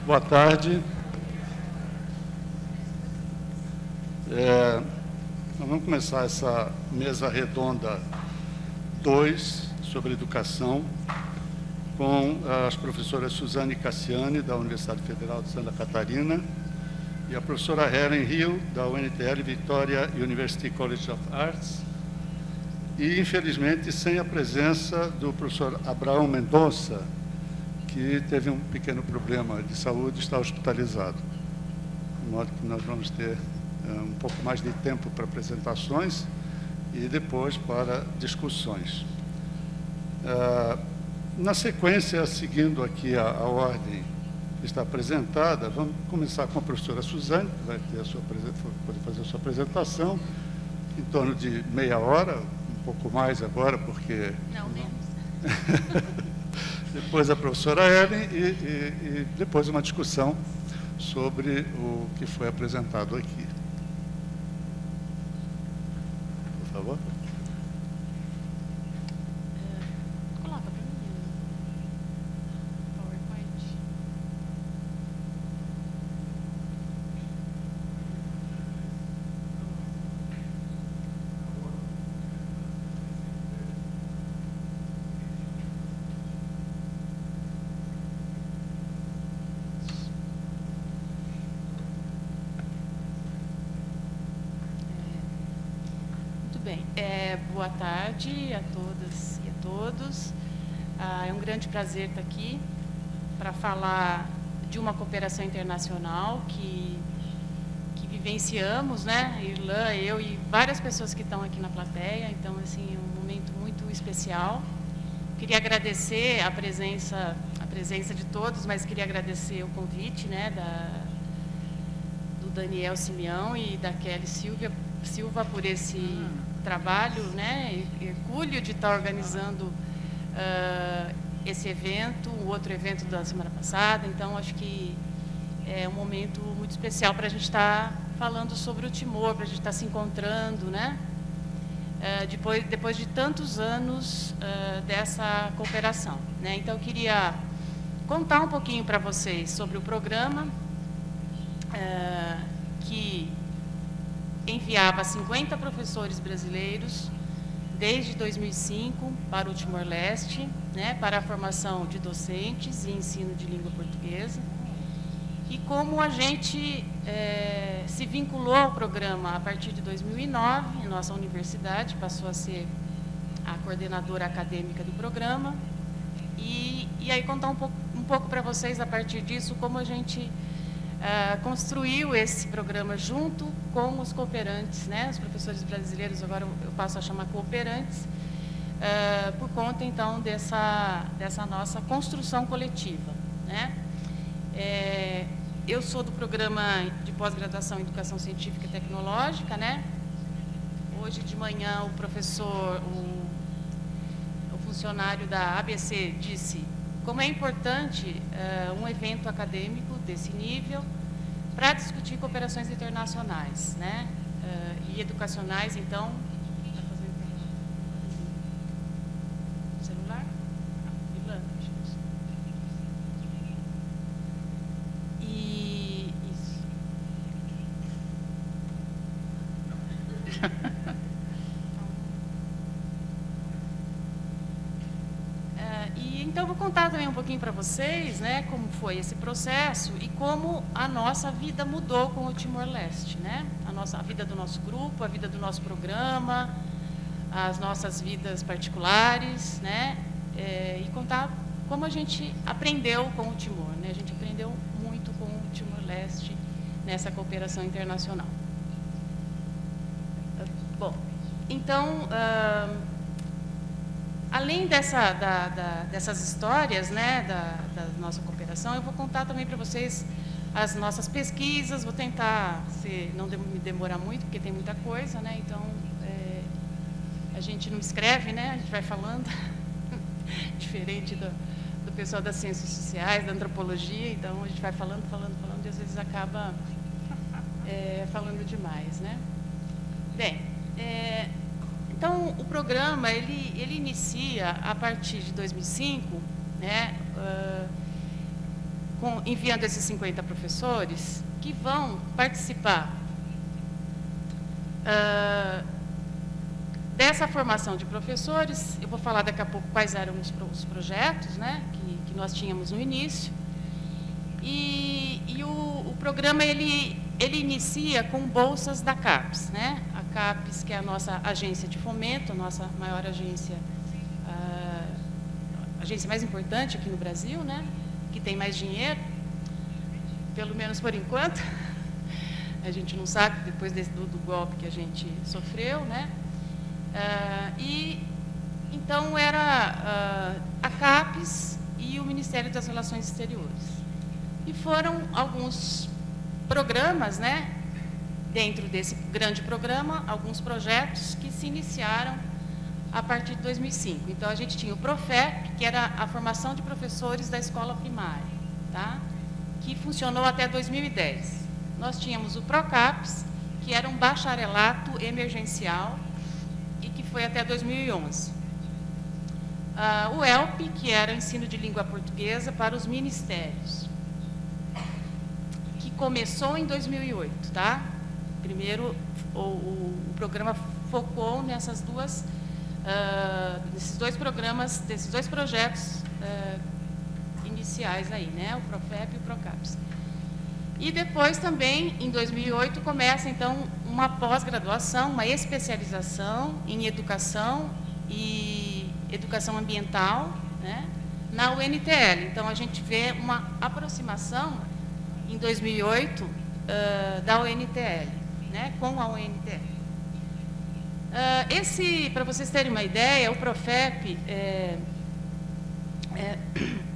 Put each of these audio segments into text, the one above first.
Boa tarde. Nós vamos começar essa Mesa-Redonda 2 sobre educação com as professoras Suzani e Cassiani, da Universidade Federal de Santa Catarina, e a professora Helen Hill, da UNTL Victoria University College of Arts, e, infelizmente, sem a presença do professor Abraão Mendonça, que teve um pequeno problema de saúde e está hospitalizado. De modo que nós vamos ter um pouco mais de tempo para apresentações e depois para discussões. Na sequência, seguindo aqui a ordem que está apresentada, vamos começar com a professora Suzani, que vai ter poder fazer a sua apresentação, em torno de meia hora, um pouco mais agora, porque... Não, menos. Depois a professora Helen e depois uma discussão sobre o que foi apresentado aqui. Por favor. Coloca para mim o PowerPoint. Boa tarde a todas e a todos. É um grande prazer estar aqui para falar de uma cooperação internacional que vivenciamos, né? Irlã, eu e várias pessoas que estão aqui na plateia. Então, assim, é um momento muito especial. Queria agradecer a presença de todos, mas queria agradecer o convite, né, do Daniel Simeão e da Kelly Silva por esse trabalho, né, hercúleo de estar organizando esse evento, o outro evento da semana passada. Então, acho que é um momento muito especial para a gente estar falando sobre o Timor, para a gente estar se encontrando, né, depois de tantos anos dessa cooperação, né. Então, eu queria contar um pouquinho para vocês sobre o programa que enviava 50 professores brasileiros desde 2005 para o Timor-Leste, né, para a formação de docentes e ensino de língua portuguesa, e como a gente se vinculou ao programa a partir de 2009, nossa universidade passou a ser a coordenadora acadêmica do programa, e aí contar um pouco para vocês, a partir disso, como a gente construiu esse programa junto com os cooperantes, né, os professores brasileiros. Agora eu passo a chamar cooperantes, por conta, então, dessa nossa construção coletiva, né. Eu sou do programa de pós-graduação em Educação Científica e Tecnológica, né. Hoje de manhã o professor, o funcionário da ABC disse como é importante um evento acadêmico desse nível para discutir cooperações internacionais, né, e educacionais. Então, está fazendo celular? E isso. Então, vou contar também um pouquinho para vocês, né, como foi esse processo e como a nossa vida mudou com o Timor-Leste, né? A vida do nosso grupo, a vida do nosso programa, as nossas vidas particulares, né? E contar como a gente aprendeu com o Timor, né? A gente aprendeu muito com o Timor-Leste nessa cooperação internacional. Bom, então... além dessas histórias, né, da nossa cooperação, eu vou contar também para vocês as nossas pesquisas. Vou tentar não me demorar muito, porque tem muita coisa, né? Então, a gente não escreve, né? A gente vai falando, diferente do pessoal das ciências sociais, da antropologia. Então, a gente vai falando, e às vezes acaba falando demais, né? Bem, então, o programa, ele inicia a partir de 2005, né, enviando esses 50 professores que vão participar dessa formação de professores. Eu vou falar daqui a pouco quais eram os projetos, né, que nós tínhamos no início. E o programa, ele inicia com bolsas da CAPES, né? A CAPES, que é a nossa agência de fomento, a nossa maior agência, a agência mais importante aqui no Brasil, né? Que tem mais dinheiro, pelo menos por enquanto. A gente não sabe, depois do golpe que a gente sofreu, né? Então, era a CAPES e o Ministério das Relações Exteriores. E foram alguns programas, né? Dentro desse grande programa, alguns projetos que se iniciaram a partir de 2005. Então, a gente tinha o PROFEP, que era a formação de professores da escola primária, tá? Que funcionou até 2010. Nós tínhamos o PROCAPES, que era um bacharelato emergencial, e que foi até 2011. O ELP, que era o ensino de língua portuguesa para os ministérios, que começou em 2008, tá? Primeiro, o programa focou nesses dois programas, desses dois projetos iniciais aí, né? O PROFEP e o PROCAPES. E depois também, em 2008, começa, então, uma pós-graduação, uma especialização em educação e educação ambiental, né, na UNTL. Então, a gente vê uma aproximação, em 2008, da UNTL, né, com a UNTL. Para vocês terem uma ideia, o PROFEP,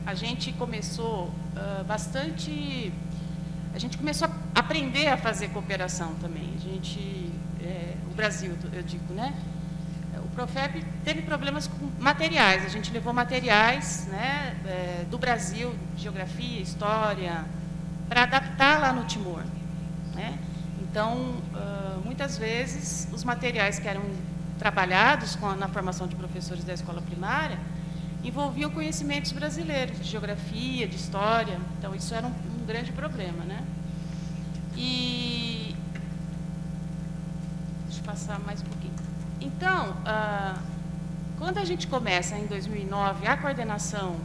a gente começou a gente começou a aprender a fazer cooperação também. O Brasil, eu digo, né? O PROFEP teve problemas com materiais. A gente levou materiais, né, do Brasil, geografia, história, para adaptar lá no Timor, né? Então, muitas vezes, os materiais que eram trabalhados na formação de professores da escola primária envolviam conhecimentos brasileiros, de geografia, de história. Então, isso era um grande problema, né? E deixa eu passar mais um pouquinho. Então, quando a gente começa, em 2009, a coordenação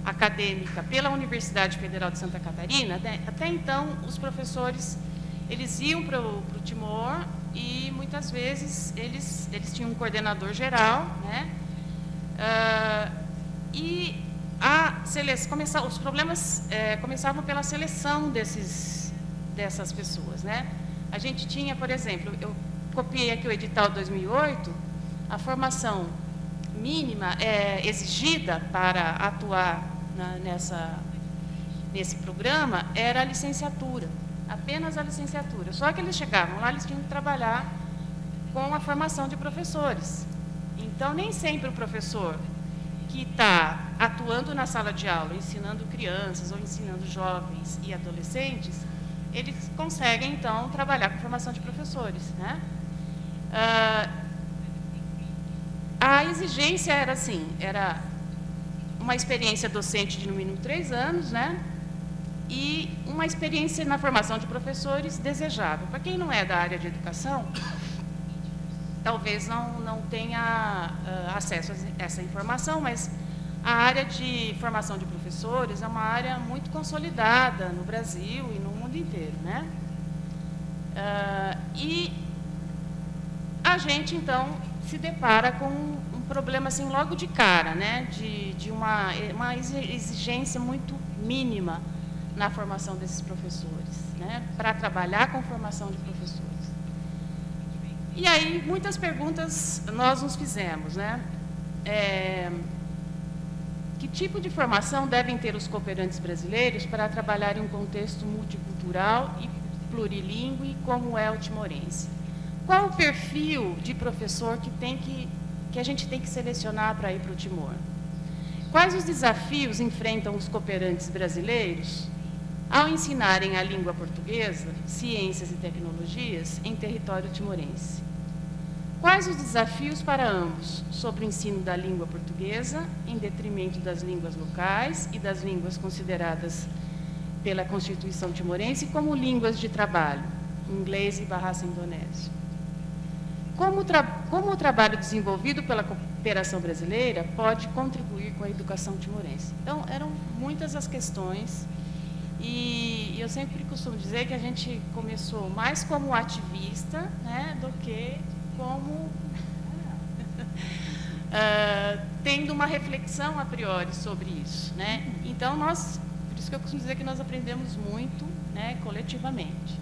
acadêmica pela Universidade Federal de Santa Catarina, né, até então, os professores, eles iam para o Timor e, muitas vezes, eles tinham um coordenador geral, né? E os problemas começavam pela seleção dessas pessoas, né? A gente tinha, por exemplo, eu copiei aqui o edital de 2008, a formação mínima exigida para atuar nesse programa era a licenciatura, apenas a licenciatura. Só que eles chegavam lá, eles tinham que trabalhar com a formação de professores. Então, nem sempre o professor que está atuando na sala de aula, ensinando crianças ou ensinando jovens e adolescentes, eles conseguem, então, trabalhar com formação de professores, né? A exigência era assim, era uma experiência docente de no mínimo 3 anos, né? E uma experiência na formação de professores desejável. Para quem não é da área de educação, talvez não tenha acesso a essa informação, mas a área de formação de professores é uma área muito consolidada no Brasil e no mundo inteiro, né? E a gente, então, se depara com um problema, assim, logo de cara, né? De uma exigência muito mínima na formação desses professores, né? Para trabalhar com formação de professores. E aí, muitas perguntas nós nos fizemos, né? Que tipo de formação devem ter os cooperantes brasileiros para trabalhar em um contexto multicultural e plurilíngue como é o timorense? Qual o perfil de professor que a gente tem que selecionar para ir para o Timor? Quais os desafios enfrentam os cooperantes brasileiros ao ensinarem a língua portuguesa, ciências e tecnologias em território timorense? Quais os desafios para ambos sobre o ensino da língua portuguesa, em detrimento das línguas locais e das línguas consideradas pela Constituição timorense como línguas de trabalho, inglês e Bahasa indonésio. Como o trabalho desenvolvido pela cooperação brasileira pode contribuir com a educação timorense? Então, eram muitas as questões, e eu sempre costumo dizer que a gente começou mais como ativista, né, do que como tendo uma reflexão a priori sobre isso, né? Então, por isso que eu costumo dizer que nós aprendemos muito, né, coletivamente.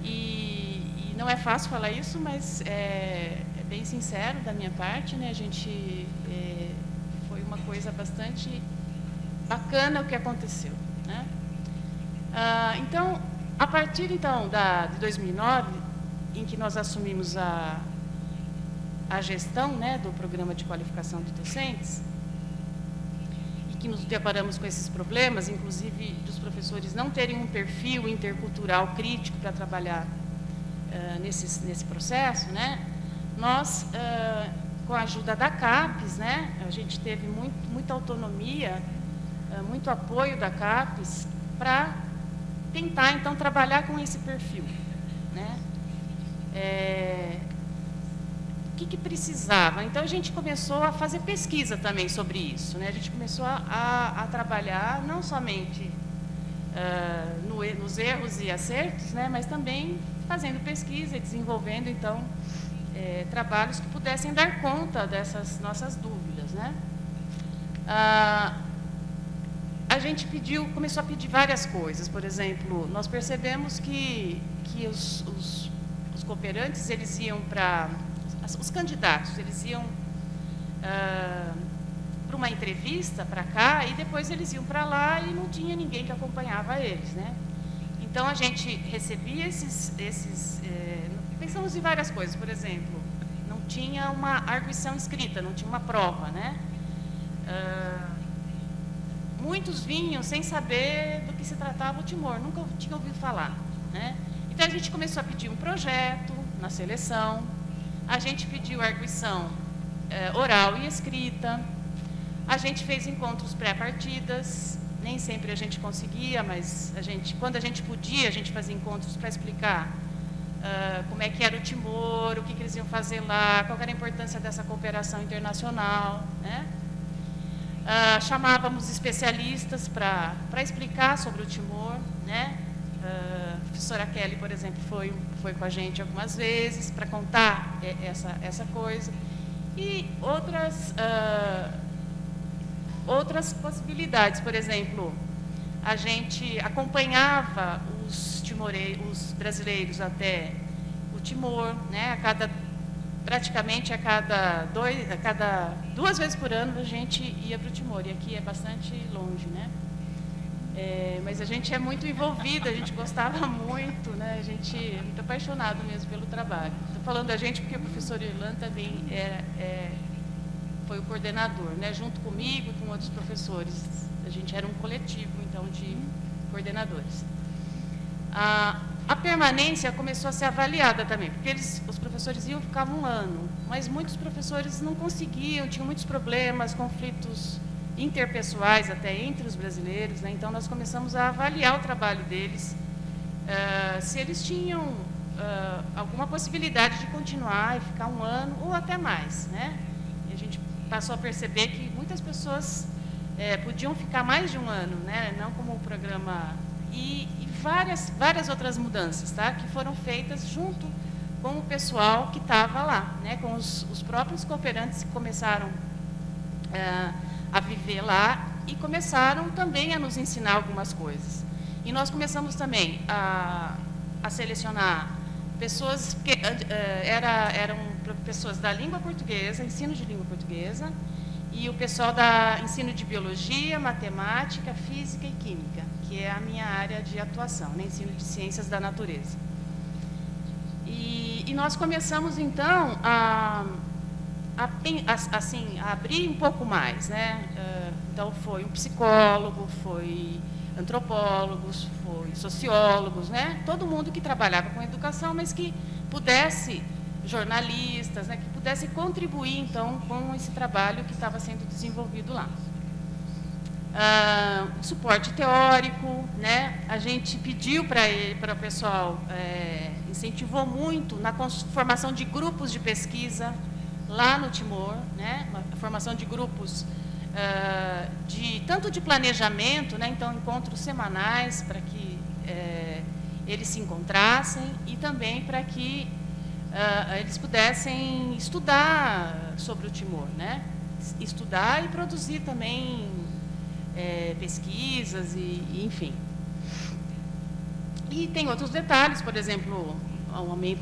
E não é fácil falar isso, mas é bem sincero da minha parte, né? A gente foi uma coisa bastante bacana o que aconteceu, né? Então, a partir então de 2009, em que nós assumimos a gestão, né, do programa de qualificação de docentes, e que nos deparamos com esses problemas, inclusive dos professores não terem um perfil intercultural crítico para trabalhar nesse processo, né, nós, com a ajuda da CAPES, né, a gente teve muita autonomia, muito apoio da CAPES para tentar, então, trabalhar com esse perfil, né. O que precisava? Então, a gente começou a fazer pesquisa também sobre isso, né? A gente começou a trabalhar não somente nos erros e acertos, né? Mas também fazendo pesquisa e desenvolvendo, então, trabalhos que pudessem dar conta dessas nossas dúvidas, né? A gente começou a pedir várias coisas. Por exemplo, nós percebemos que os cooperantes, eles iam para... Os candidatos, eles iam para uma entrevista para cá e depois eles iam para lá e não tinha ninguém que acompanhava eles, né? Então, a gente recebia pensamos em várias coisas. Por exemplo, não tinha uma arguição escrita, não tinha uma prova, né? Muitos vinham sem saber do que se tratava o Timor, nunca tinham ouvido falar, né? Então, a gente começou a pedir um projeto na seleção. A gente pediu arguição oral e escrita. A gente fez encontros pré-partidas. Nem sempre a gente conseguia, mas quando a gente podia, a gente fazia encontros para explicar como é que era o Timor, o que eles iam fazer lá, qual era a importância dessa cooperação internacional, né? Chamávamos especialistas para explicar sobre o Timor, né? A professora Helen, por exemplo, foi com a gente algumas vezes para contar essa coisa. E outras possibilidades. Por exemplo, a gente acompanhava os brasileiros até o Timor, né? Praticamente a cada 2 vezes por ano a gente ia para o Timor, e aqui é bastante longe, né? Mas a gente é muito envolvida, a gente gostava muito, né? A gente é muito apaixonado mesmo pelo trabalho. Estou falando da gente porque o professor Irlan também foi o coordenador, né? Junto comigo e com outros professores. A gente era um coletivo, então, de coordenadores. A permanência começou a ser avaliada também, porque os professores iam ficar 1 ano, mas muitos professores não conseguiam, tinham muitos problemas, conflitos interpessoais até entre os brasileiros, né? Então, nós começamos a avaliar o trabalho deles, se eles tinham alguma possibilidade de continuar e ficar 1 ano ou até mais, né? E a gente passou a perceber que muitas pessoas podiam ficar mais de 1 ano, né? Não como o programa... E várias outras mudanças, tá? Que foram feitas junto com o pessoal que estava lá, né? Com os próprios cooperantes que começaram a viver lá e começaram também a nos ensinar algumas coisas. E nós começamos também a selecionar pessoas que eram pessoas da língua portuguesa, ensino de língua portuguesa, e o pessoal da ensino de biologia, matemática, física e química, que é a minha área de atuação, né? Ensino de ciências da natureza. E nós começamos, então, a abrir um pouco mais, né? Então, foi um psicólogo, foi antropólogos, foi sociólogos, né? Todo mundo que trabalhava com educação, mas que pudesse, jornalistas, né? Que pudesse contribuir, então, com esse trabalho que estava sendo desenvolvido lá. Suporte teórico, né? A gente pediu para o pessoal, incentivou muito na formação de grupos de pesquisa lá no Timor, né? A formação de grupos tanto de planejamento, né? Então encontros semanais para que eles se encontrassem e também para que eles pudessem estudar sobre o Timor, né? Estudar e produzir também pesquisas e enfim. E tem outros detalhes, por exemplo, o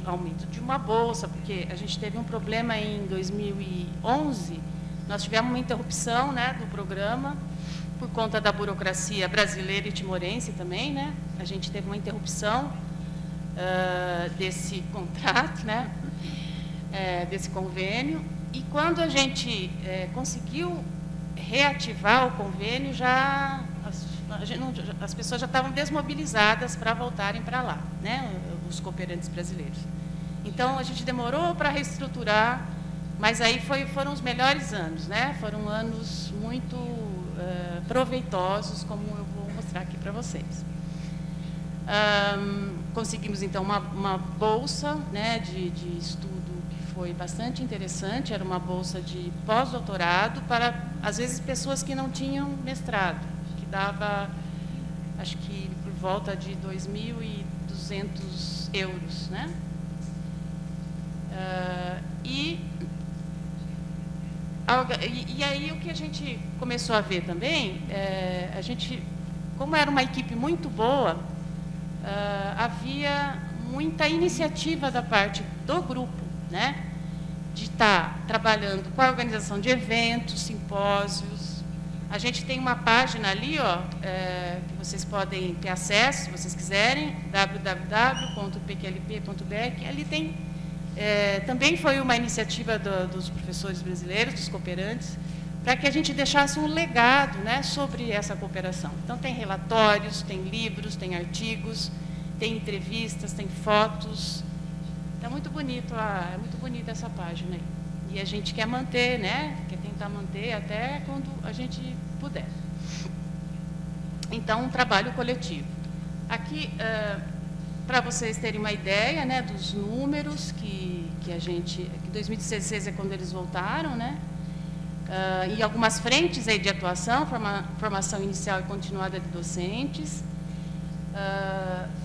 aumento de uma bolsa, porque a gente teve um problema em 2011, nós tivemos uma interrupção, né, do programa, por conta da burocracia brasileira e timorense também, né? A gente teve uma interrupção desse contrato, né? Desse convênio, e quando a gente conseguiu reativar o convênio, as pessoas já estavam desmobilizadas para voltarem para lá, né? Os cooperantes brasileiros. Então, a gente demorou para reestruturar, mas aí foram os melhores anos, né? Foram anos muito proveitosos, como eu vou mostrar aqui para vocês. Conseguimos, então, uma bolsa, né, de estudo que foi bastante interessante, era uma bolsa de pós-doutorado para, às vezes, pessoas que não tinham mestrado, que dava, acho que por volta de 2.200 euros, né? E aí o que a gente começou a ver também, a gente, como era uma equipe muito boa, havia muita iniciativa da parte do grupo, né? De estar trabalhando com a organização de eventos, simpósios. A gente tem uma página ali, ó, que vocês podem ter acesso, se vocês quiserem, www.pqlp.br. Ali tem, também foi uma iniciativa dos professores brasileiros, dos cooperantes, para que a gente deixasse um legado, né, sobre essa cooperação. Então, tem relatórios, tem livros, tem artigos, tem entrevistas, tem fotos. É muito bonito, é muito bonita essa página aí. E a gente quer manter, né? Quer tentar manter até quando a gente puder. Então, um trabalho coletivo. Aqui, para vocês terem uma ideia, né, dos números que a gente... Que 2016 é quando eles voltaram, né? E algumas frentes aí de atuação, formação inicial e continuada de docentes,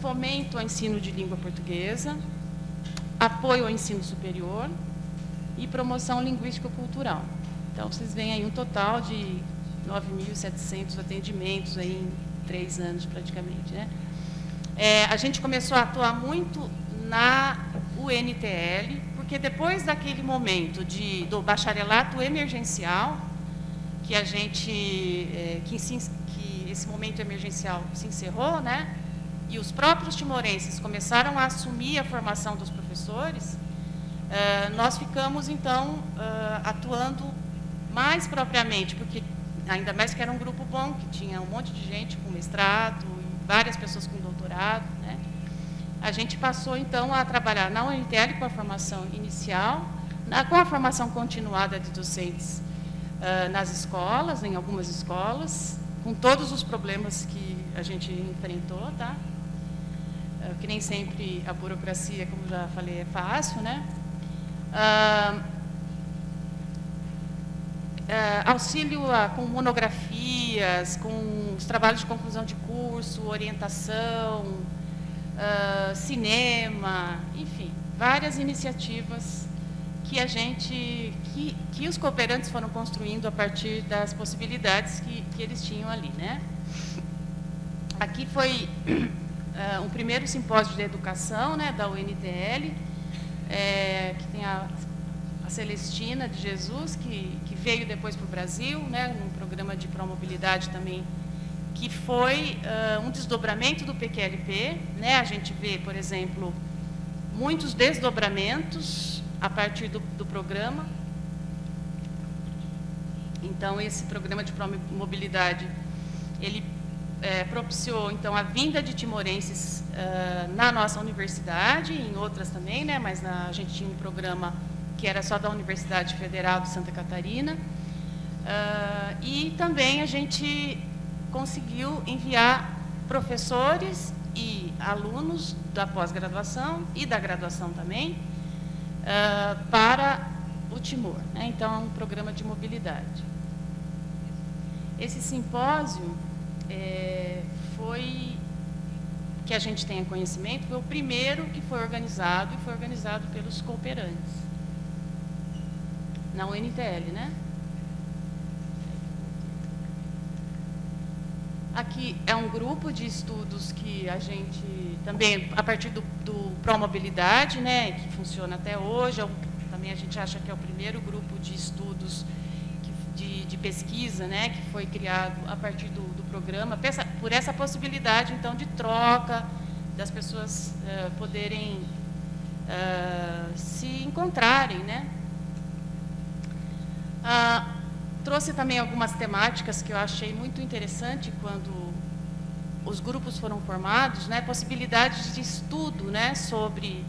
fomento ao ensino de língua portuguesa, apoio ao ensino superior e promoção linguístico-cultural. Então, vocês veem aí um total de 9.700 atendimentos aí em 3 anos, praticamente, né? A gente começou a atuar muito na UNTL, porque depois daquele momento do bacharelato emergencial, que a gente, que esse momento emergencial se encerrou, né? E os próprios timorenses começaram a assumir a formação dos professores, nós ficamos, então, atuando mais propriamente, porque ainda mais que era um grupo bom, que tinha um monte de gente com mestrado, e várias pessoas com doutorado, né? A gente passou, então, a trabalhar na UNTL com a formação inicial, com a formação continuada de docentes nas escolas, em algumas escolas, com todos os problemas que a gente enfrentou, tá? Que nem sempre a burocracia, como já falei, é fácil, né? Auxílio com monografias, com os trabalhos de conclusão de curso, orientação, cinema, enfim, várias iniciativas que a gente, que os cooperantes foram construindo a partir das possibilidades que eles tinham ali, né? Aqui foi um primeiro simpósio de educação, né, da UNTL, que tem a Celestina de Jesus, que veio depois para o Brasil, né, num programa de promobilidade também, que foi um desdobramento do PQLP, né? A gente vê, por exemplo, muitos desdobramentos a partir do programa. Então, esse programa de promobilidade, ele propiciou, então, a vinda de timorenses na nossa universidade, em outras também, né? Mas a gente tinha um programa que era só da Universidade Federal de Santa Catarina. E também a gente conseguiu enviar professores e alunos da pós-graduação e da graduação também para o Timor, né? Então, é um programa de mobilidade. Esse simpósio foi, que a gente tenha conhecimento, foi o primeiro que foi organizado, e foi organizado pelos cooperantes, na UNTL, né? Aqui é um grupo de estudos que a gente, também, a partir do Promobilidade, né, que funciona até hoje, também a gente acha que é o primeiro grupo de estudos de pesquisa, né, que foi criado a partir do programa, por essa possibilidade, então, de troca, das pessoas poderem se encontrarem, né. Trouxe também algumas temáticas que eu achei muito interessante quando os grupos foram formados, né, possibilidades de estudo, né, sobre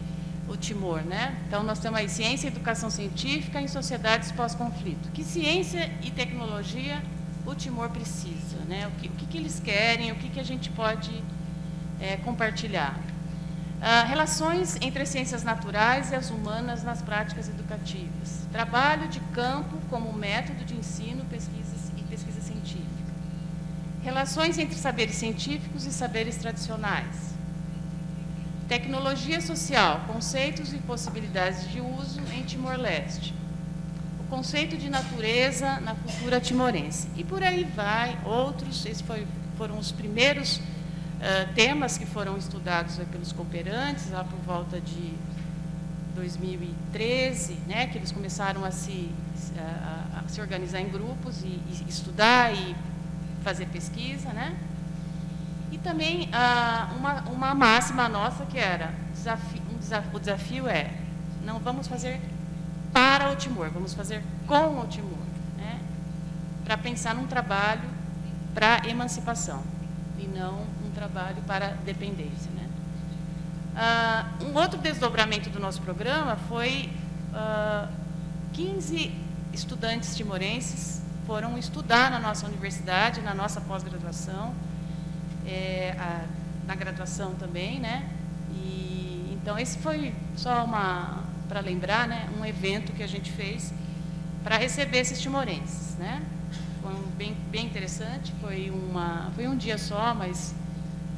o Timor, né? Então, nós temos aí ciência e educação científica em sociedades pós-conflito. Que ciência e tecnologia o Timor precisa, né? O que eles querem, o que a gente pode compartilhar. Relações entre as ciências naturais e as humanas nas práticas educativas. Trabalho de campo como método de ensino, pesquisa científica. Relações entre saberes científicos e saberes tradicionais. Tecnologia social, conceitos e possibilidades de uso em Timor-Leste. O conceito de natureza na cultura timorense. E por aí vai, outros, esses foram os primeiros temas que foram estudados pelos cooperantes, lá por volta de 2013, né, que eles começaram a se organizar em grupos e estudar e fazer pesquisa, né? E também uma máxima nossa que era, o desafio é, não vamos fazer para o Timor, vamos fazer com o Timor, né? Para pensar num trabalho para emancipação, e não um trabalho para dependência, né? Um outro desdobramento do nosso programa foi 15 estudantes timorenses foram estudar na nossa universidade, na nossa pós-graduação, na graduação também, né? E, então, esse foi só para lembrar, né, um evento que a gente fez para receber esses timorenses, né? Foi bem interessante, foi um dia só, mas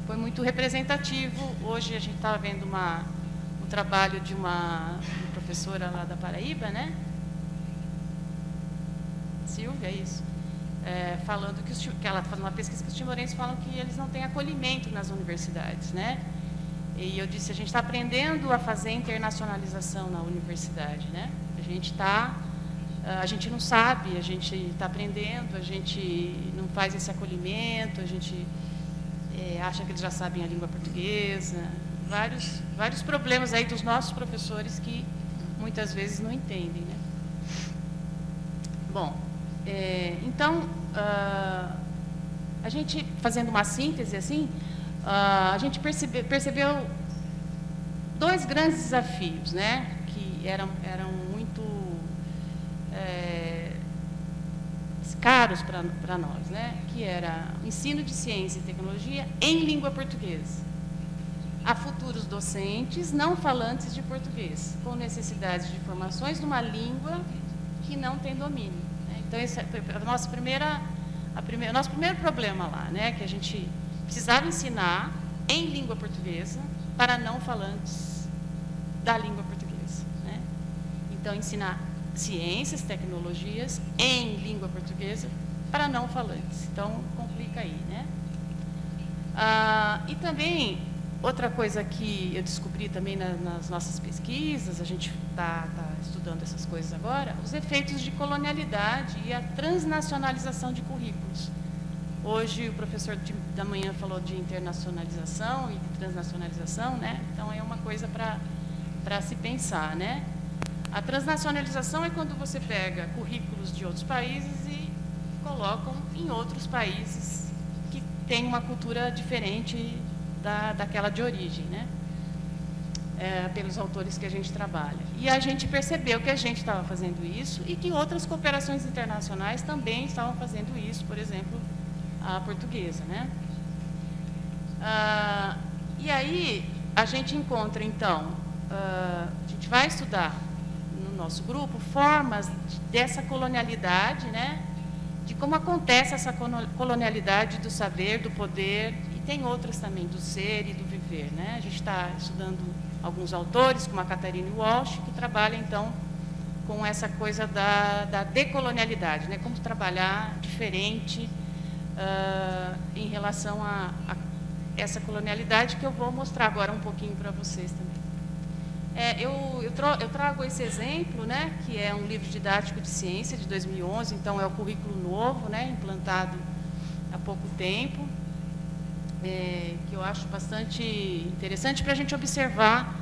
foi muito representativo. Hoje a gente estava vendo um trabalho de uma professora lá da Paraíba, né? Silvia, isso. Falando que ela faz uma pesquisa que os timorenses falam que eles não têm acolhimento nas universidades, né? E eu disse, a gente está aprendendo a fazer internacionalização na universidade, né? A gente não sabe, a gente está aprendendo, a gente não faz esse acolhimento, a gente acha que eles já sabem a língua portuguesa, vários problemas aí dos nossos professores que muitas vezes não entendem, né? Bom, então, a gente, fazendo uma síntese assim, a gente percebeu dois grandes desafios, né, que eram muito caros para nós, né, que era o ensino de ciência e tecnologia em língua portuguesa. Há futuros docentes não falantes de português, com necessidades de formações numa língua que não tem domínio, né? Então, esse é o nosso primeiro problema lá, né, que a gente precisava ensinar em língua portuguesa para não falantes da língua portuguesa, né? Então, ensinar ciências, tecnologias em língua portuguesa para não falantes. Então, complica aí, né? E também, outra coisa que eu descobri também nas nossas pesquisas, a gente está estudando essas coisas agora, os efeitos de colonialidade e a transnacionalização de currículos. Hoje, o professor da manhã falou de internacionalização e de transnacionalização, né? Então, é uma coisa para se pensar, né? A transnacionalização é quando você pega currículos de outros países e colocam em outros países que têm uma cultura diferente daquela de origem, né? Pelos autores que a gente trabalha. E a gente percebeu que a gente estava fazendo isso e que outras cooperações internacionais também estavam fazendo isso, por exemplo, a portuguesa, né? E aí a gente encontra, então, a gente vai estudar no nosso grupo formas dessa colonialidade, né? De como acontece essa colonialidade do saber, do poder, e tem outras também, do ser e do viver, né? A gente está estudando alguns autores, como a Catherine Walsh, que trabalha, então, com essa coisa da decolonialidade, né? Como trabalhar diferente em relação a essa colonialidade, que eu vou mostrar agora um pouquinho para vocês também. Eu trago esse exemplo, né, que é um livro didático de ciência de 2011, então é o currículo novo, né, implantado há pouco tempo, que eu acho bastante interessante para a gente observar.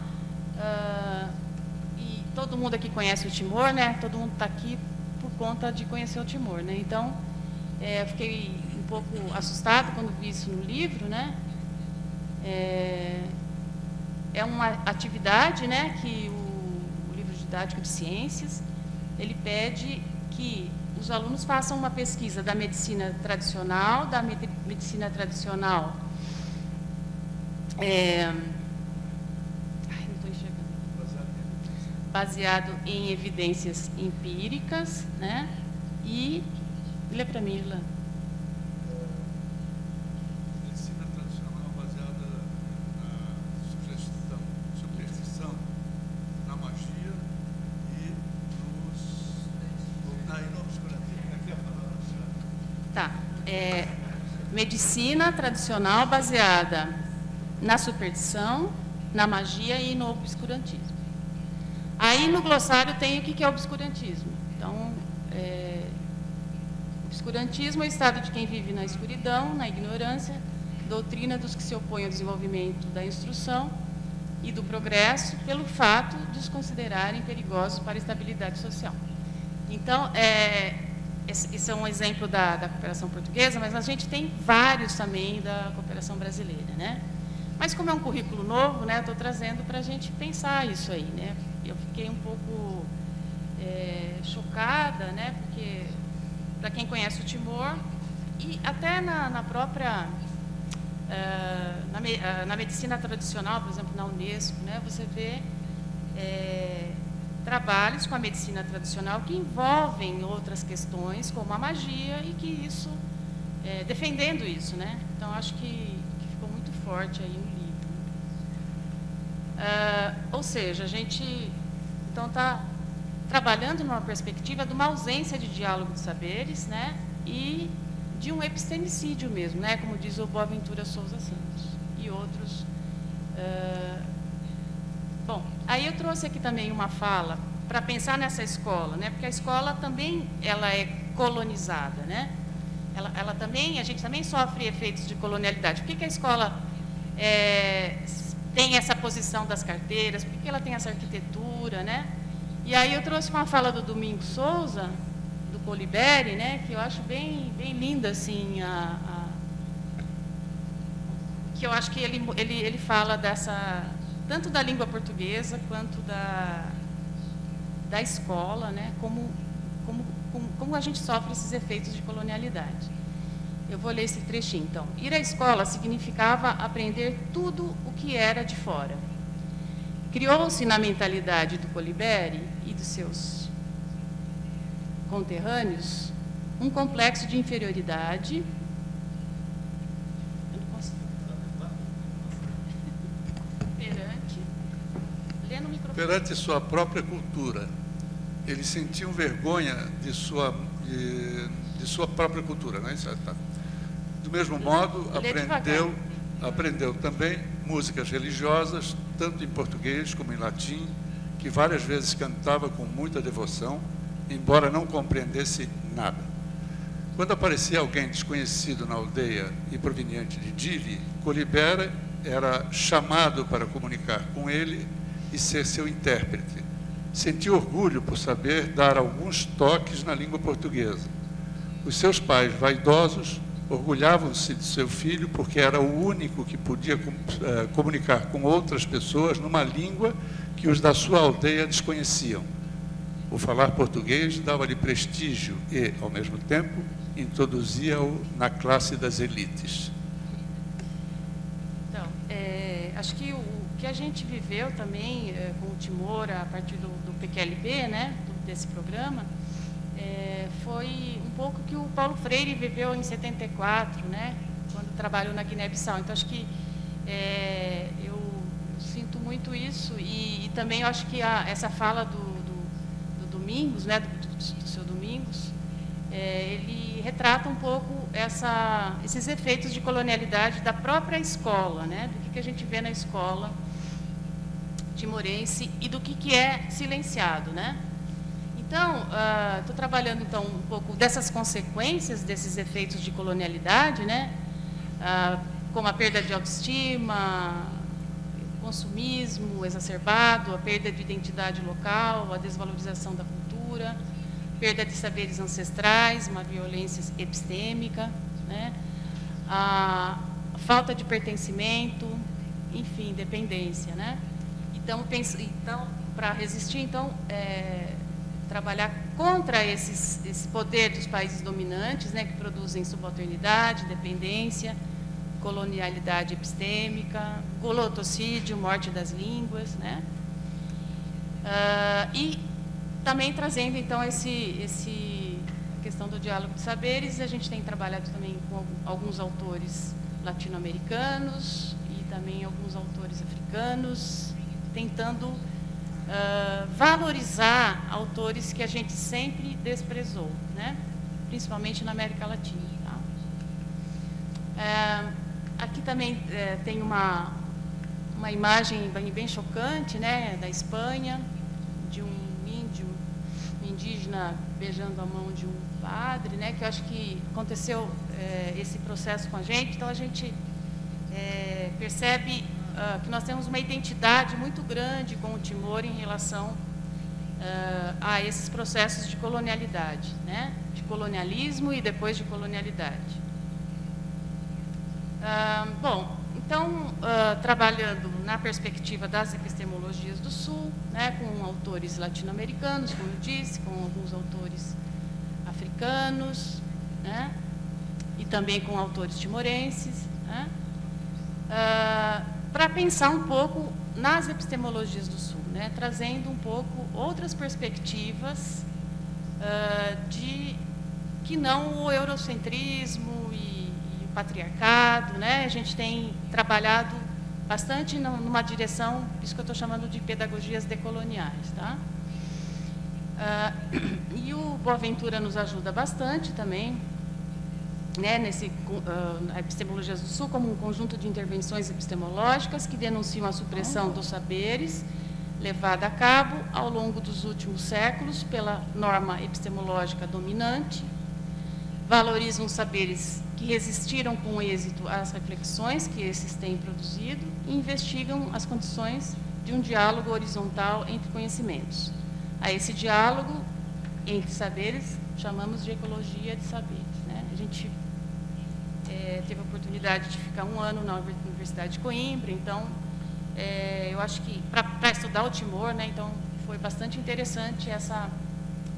E todo mundo aqui conhece o Timor, né? Todo mundo está aqui por conta de conhecer o Timor, né? Então, eu fiquei um pouco assustada quando vi isso no livro, né? É uma atividade, né, que o livro didático de ciências, ele pede que os alunos façam uma pesquisa da medicina tradicional, não estou enxergando, baseado em evidências empíricas, né, e lê para mim, Irlan. Medicina tradicional baseada na superstição, na magia e no obscurantismo. Aí no glossário tem o que é obscurantismo. Então, obscurantismo é o estado de quem vive na escuridão, na ignorância, doutrina dos que se opõem ao desenvolvimento da instrução e do progresso, pelo fato de os considerarem perigosos para a estabilidade social. Então, esse é um exemplo da cooperação portuguesa, mas a gente tem vários também da cooperação brasileira, né? Mas como é um currículo novo, né, eu estou trazendo para a gente pensar isso aí, né? Eu fiquei um pouco chocada, né? Porque, para quem conhece o Timor, e até na própria, na medicina tradicional, por exemplo, na Unesp, né, você vê trabalhos com a medicina tradicional que envolvem outras questões, como a magia, e que isso, defendendo isso, né? Então, acho que ficou muito forte aí no livro. Ou seja, a gente, então, está trabalhando numa perspectiva de uma ausência de diálogo de saberes, né? E de um epistemicídio mesmo, né? Como diz o Boaventura Souza Santos e outros. Bom, aí eu trouxe aqui também uma fala para pensar nessa escola, né? Porque a escola também ela é colonizada, né? Ela também, a gente também sofre efeitos de colonialidade. Por que a escola tem essa posição das carteiras? Por que ela tem essa arquitetura, né? E aí eu trouxe uma fala do Domingos Souza, do Coliberi, né? Que eu acho bem linda, assim, que eu acho que ele fala dessa, tanto da língua portuguesa quanto da escola, né? Como a gente sofre esses efeitos de colonialidade. Eu vou ler esse trechinho, então. Ir à escola significava aprender tudo o que era de fora. Criou-se na mentalidade do Coliberi e dos seus conterrâneos um complexo de inferioridade. Eu não consigo. Perante sua própria cultura. Eles sentiam vergonha de sua própria cultura, né? Do mesmo modo, aprendeu também músicas religiosas, tanto em português como em latim, que várias vezes cantava com muita devoção, embora não compreendesse nada. Quando aparecia alguém desconhecido na aldeia e proveniente de Dili, Coliberi era chamado para comunicar com ele e ser seu intérprete. Sentia orgulho por saber dar alguns toques na língua portuguesa. Os seus pais, vaidosos, orgulhavam-se de seu filho porque era o único que podia comunicar com outras pessoas numa língua que os da sua aldeia desconheciam. O falar português dava-lhe prestígio e, ao mesmo tempo, introduzia-o na classe das elites? Então, acho que o que a gente viveu também com o Timor, a partir do PQLB, né, desse programa, foi um pouco que o Paulo Freire viveu em 74, né, quando trabalhou na Guiné-Bissau. Então, acho que eu sinto muito isso, e também eu acho que essa fala do Domingos, né, do seu Domingos, ele retrata um pouco esses efeitos de colonialidade da própria escola, né, do que a gente vê na escola timorense e do que é silenciado, né? Então, estou trabalhando então um pouco dessas consequências desses efeitos de colonialidade, né? Como a perda de autoestima, o consumismo exacerbado, a perda de identidade local, a desvalorização da cultura, perda de saberes ancestrais, uma violência epistêmica, né? A falta de pertencimento, enfim, dependência, né? Então, para resistir, trabalhar contra esse poder dos países dominantes, né, que produzem subalternidade, dependência, colonialidade epistêmica, golotocídio, morte das línguas, né? E também trazendo, então, a questão do diálogo de saberes. A gente tem trabalhado também com alguns autores latino-americanos e também alguns autores africanos, tentando valorizar autores que a gente sempre desprezou, né? Principalmente na América Latina. Tá? Aqui também tem uma imagem bem chocante, né, da Espanha, de um indígena beijando a mão de um padre, né, que eu acho que aconteceu esse processo com a gente. Então, a gente percebe que nós temos uma identidade muito grande com o Timor em relação a esses processos de colonialidade, né? De colonialismo e depois de colonialidade. Bom, então, trabalhando na perspectiva das epistemologias do Sul, né, com autores latino-americanos, como eu disse, com alguns autores africanos, né, e também com autores timorenses, né, para pensar um pouco nas epistemologias do Sul, né, trazendo um pouco outras perspectivas que não o eurocentrismo e o patriarcado, né? A gente tem trabalhado bastante numa direção, isso que eu estou chamando de pedagogias decoloniais, tá? E o Boaventura nos ajuda bastante também, né, na Epistemologias do Sul, como um conjunto de intervenções epistemológicas que denunciam a supressão dos saberes levada a cabo ao longo dos últimos séculos pela norma epistemológica dominante, valorizam os saberes que resistiram com êxito às reflexões que esses têm produzido e investigam as condições de um diálogo horizontal entre conhecimentos. A esse diálogo entre saberes chamamos de ecologia de saberes, né? A gente teve a oportunidade de ficar um ano na Universidade de Coimbra, então eu acho que para estudar o Timor, né, então foi bastante interessante essa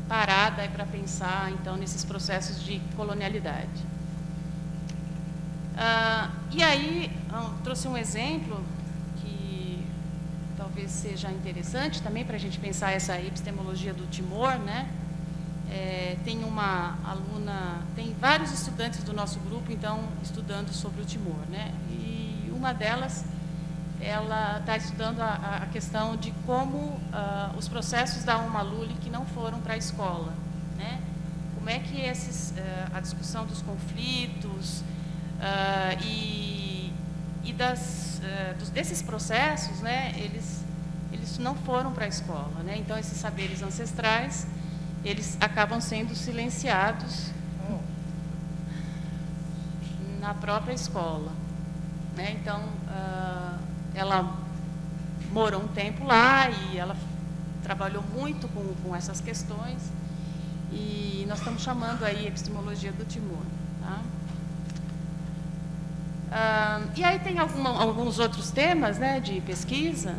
parada para pensar então nesses processos de colonialidade. E aí trouxe um exemplo que talvez seja interessante também para a gente pensar essa epistemologia do Timor, né? Tem uma aluna, tem vários estudantes do nosso grupo, então, estudando sobre o Timor, né? E uma delas, ela está estudando a questão de como os processos da uma-lulik não foram para a escola, né? Como é que a discussão dos conflitos desses processos, né? Eles não foram para a escola, né? Então, esses saberes ancestrais, eles acabam sendo silenciados na própria escola, né? Então, ela morou um tempo lá e ela trabalhou muito com essas questões, e nós estamos chamando aí epistemologia do Timor, tá? E aí tem alguns outros temas, né, de pesquisa,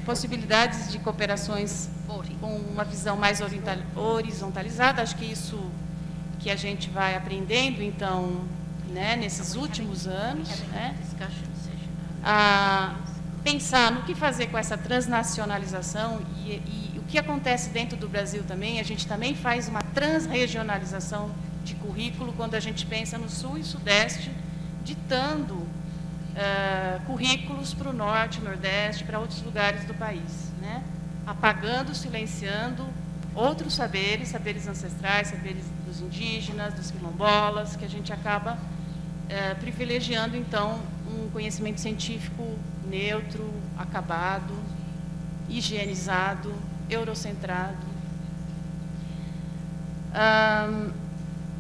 possibilidades de cooperações com uma visão mais horizontalizada. Acho que isso que a gente vai aprendendo, então, né, nesses últimos anos, né, a pensar no que fazer com essa transnacionalização e o que acontece dentro do Brasil também. A gente também faz uma transregionalização de currículo quando a gente pensa no Sul e Sudeste, ditando currículos para o Norte, Nordeste, para outros lugares do país, né? Apagando, silenciando outros saberes, saberes ancestrais, saberes dos indígenas, dos quilombolas, que a gente acaba privilegiando, então, um conhecimento científico neutro, acabado, higienizado, eurocentrado.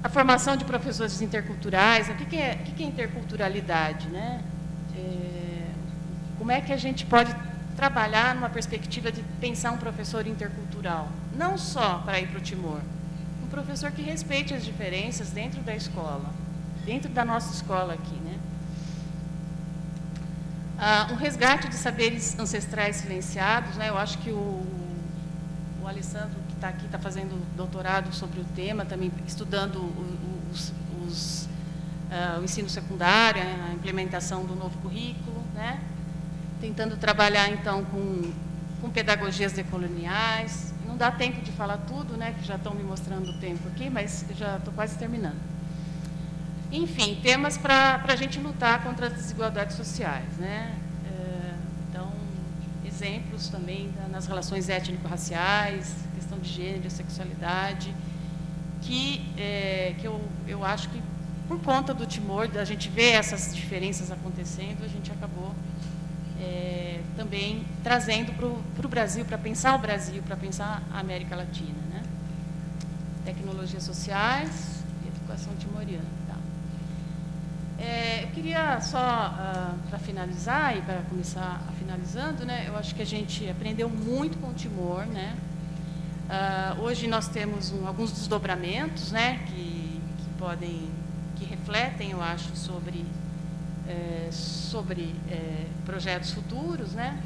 A formação de professores interculturais. O que é interculturalidade, né? Como é que a gente pode trabalhar numa perspectiva de pensar um professor intercultural? Não só para ir para o Timor, um professor que respeite as diferenças dentro da escola, dentro da nossa escola aqui, né? Um resgate de saberes ancestrais silenciados, né? Eu acho que o Alessandro, que está aqui, está fazendo doutorado sobre o tema, também estudando o ensino secundário, a implementação do novo currículo, né? Tentando trabalhar, então, com pedagogias decoloniais. Não dá tempo de falar tudo, né? Que já estão me mostrando o tempo aqui, mas eu já estou quase terminando. Enfim, temas para a gente lutar contra as desigualdades sociais, né? Então, exemplos também nas relações étnico-raciais, questão de gênero, sexualidade, que eu acho que, por conta do Timor, da gente ver essas diferenças acontecendo, a gente acabou também trazendo para o Brasil, para pensar o Brasil, para pensar a América Latina, né? Tecnologias sociais e educação timoriana. Eu queria só, para finalizar e para começar finalizando, né, eu acho que a gente aprendeu muito com o Timor, né? Hoje nós temos alguns desdobramentos, né, que refletem, eu acho, sobre projetos futuros, né?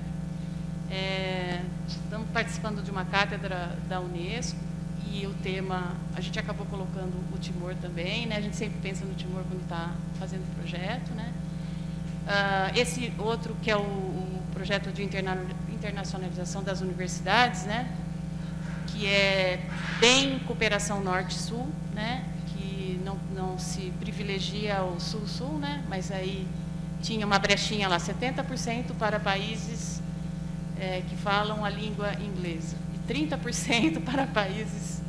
Estamos participando de uma cátedra da Unesco e o tema, a gente acabou colocando o Timor também, né? A gente sempre pensa no Timor quando está fazendo o projeto, né? Esse outro, que é o projeto de internacionalização das universidades, né? Que é bem cooperação norte-sul, né? Que não se privilegia o sul-sul, né? Mas aí tinha uma brechinha lá, 70% para países que falam a língua inglesa e 30% para países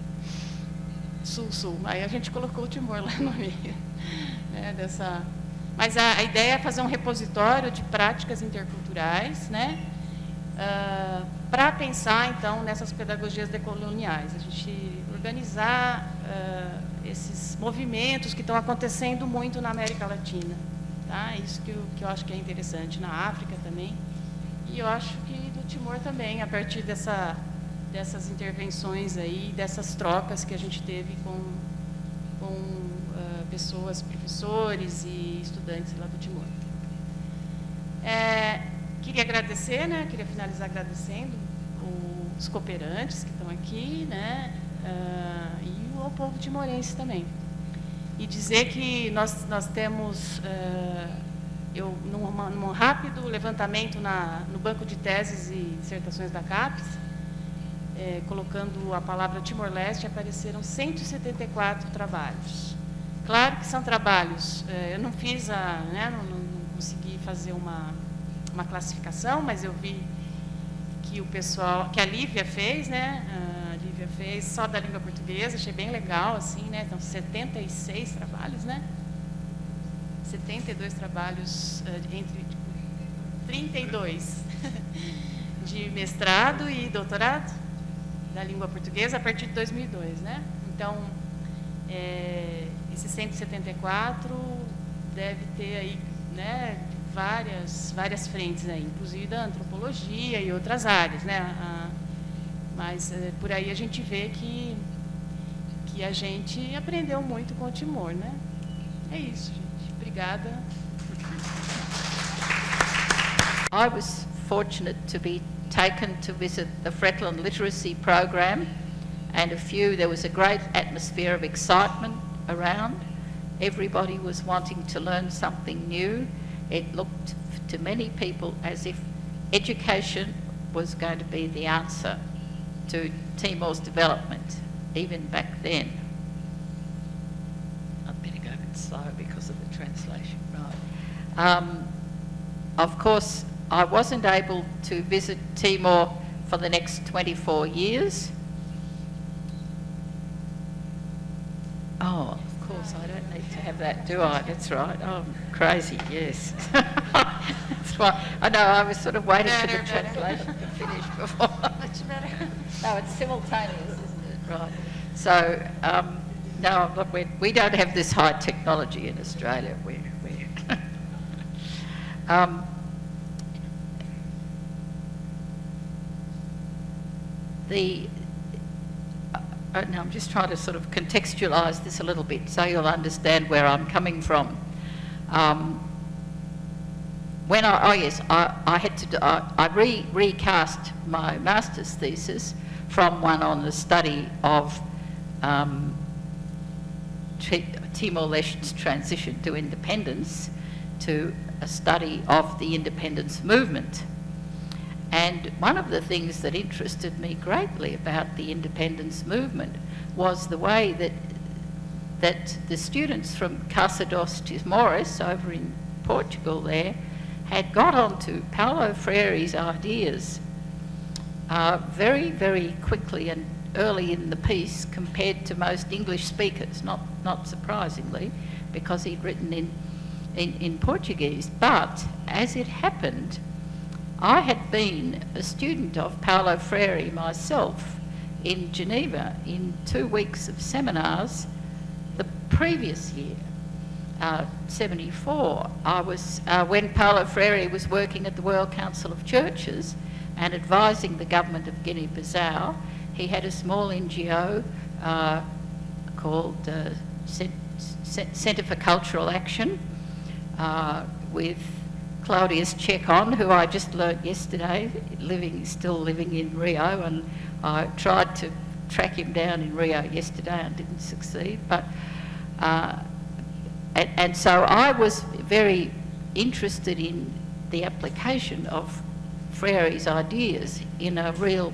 sul-sul. Aí a gente colocou o Timor lá no meio, né, dessa. Mas a ideia é fazer um repositório de práticas interculturais, né, para pensar, então, nessas pedagogias decoloniais. A gente organizar esses movimentos que estão acontecendo muito na América Latina. Tá? Isso que eu acho que é interessante. Na África também. E eu acho que do Timor também, a partir dessas intervenções aí, dessas trocas que a gente teve com pessoas, professores e estudantes lá do Timor. Queria agradecer, né? Queria finalizar agradecendo os cooperantes que estão aqui, né? E o povo timorense também. E dizer que nós temos, num rápido levantamento no banco de teses e dissertações da CAPES, colocando a palavra Timor-Leste, apareceram 174 trabalhos. Claro que são trabalhos, eu não fiz não consegui fazer uma classificação, mas eu vi que que a Lívia fez, né? A Lívia fez só da língua portuguesa, achei bem legal, assim, né? Então, 76 trabalhos, né? 72 trabalhos entre 32 de mestrado e doutorado da língua portuguesa a partir de 2002, né? Então, esses 174 deve ter aí, né, várias frentes aí, inclusive da antropologia e outras áreas, né? Mas por aí a gente vê que a gente aprendeu muito com o Timor, né? É isso, gente. Obrigada. I was fortunate to be taken to visit the Fretland Literacy Program, and there was a great atmosphere of excitement around. Everybody was wanting to learn something new. It looked to many people as if education was going to be the answer to Timor's development, even back then. I'd better go a bit slow because of the translation, right. Of course, I wasn't able to visit Timor for the next 24 years. Oh, of course, I don't need to have that, do I? That's right. Oh, I'm crazy, yes. That's why, I know, I was sort of waiting for the translation to finish before. Much better. No, it's simultaneous, isn't it? Right. So, no, look, we don't have this high technology in Australia. No, I'm just trying to sort of contextualise this a little bit so you'll understand where I'm coming from. When I had to recast my master's thesis from one on the study of Timor-Leste's transition to independence to a study of the independence movement. And one of the things that interested me greatly about the independence movement was the way that the students from Casa dos Timores over in Portugal there had got onto Paulo Freire's ideas very, very quickly and early in the piece compared to most English speakers, not surprisingly, because he'd written in Portuguese. But as it happened, I had been a student of Paulo Freire myself in Geneva in 2 weeks of seminars the previous year, 74. I was, when Paulo Freire was working at the World Council of Churches and advising the government of Guinea-Bissau, he had a small NGO called Centre for Cultural Action with Claudius Chekon, who I just learnt yesterday, still living in Rio, and I tried to track him down in Rio yesterday and didn't succeed. But and so I was very interested in the application of Freire's ideas in a real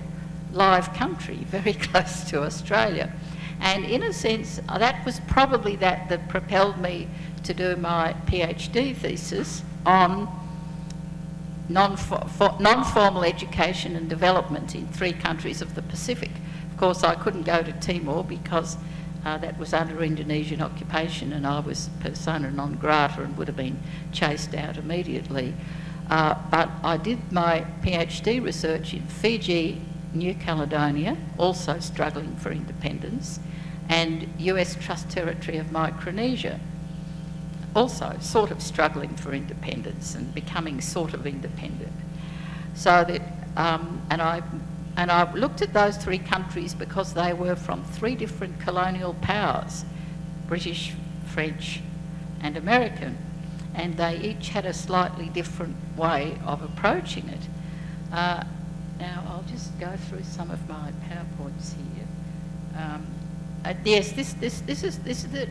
live country, very close to Australia. And in a sense, that was probably that propelled me to do my PhD thesis on non-formal education and development in 3 countries of the Pacific. Of course, I couldn't go to Timor because that was under Indonesian occupation and I was persona non grata and would have been chased out immediately. But I did my PhD research in Fiji, New Caledonia, also struggling for independence, and US Trust Territory of Micronesia, also sort of struggling for independence and becoming sort of independent. So that, and I looked at those 3 countries because they were from 3 different colonial powers, British, French and American, and they each had a slightly different way of approaching it. Now I'll just go through some of my PowerPoints here. Yes, this is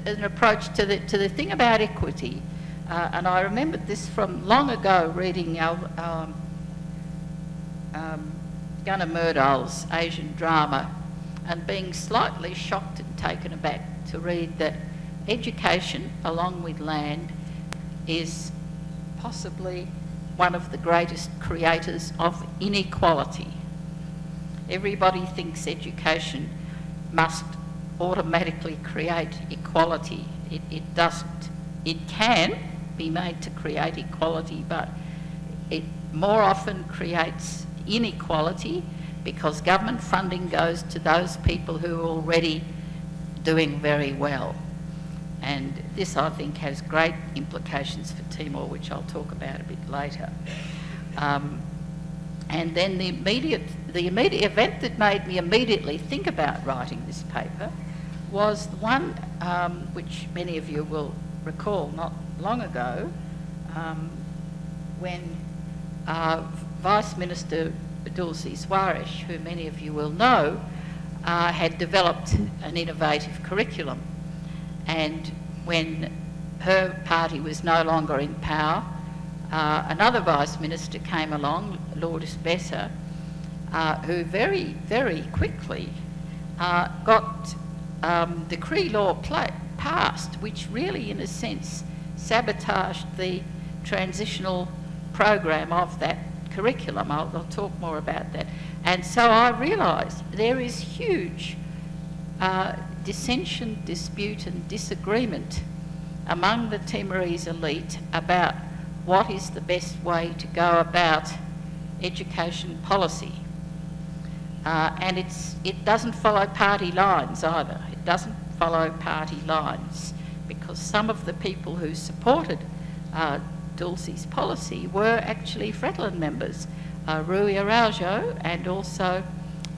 an approach to the thing about equity, and I remembered this from long ago reading Gunnar Myrdal's Asian drama and being slightly shocked and taken aback to read that education, along with land, is possibly one of the greatest creators of inequality. Everybody thinks education must automatically create equality. It doesn't. It can be made to create equality, but it more often creates inequality because government funding goes to those people who are already doing very well. And this, I think, has great implications for Timor, which I'll talk about a bit later. And then the immediate event that made me immediately think about writing this paper was the one which many of you will recall not long ago, when Vice Minister Dulce Suarez, who many of you will know, had developed an innovative curriculum. And when her party was no longer in power, another Vice Minister came along, Lord Esbessa, who very, very quickly got decree law passed, which really, in a sense, sabotaged the transitional program of that curriculum. I'll talk more about that. And so I realised there is huge dissension, dispute and disagreement among the Timorese elite about what is the best way to go about education policy. And it doesn't follow party lines either. It doesn't follow party lines, because some of the people who supported Dulce's policy were actually Fretlin members, Rui Araujo and also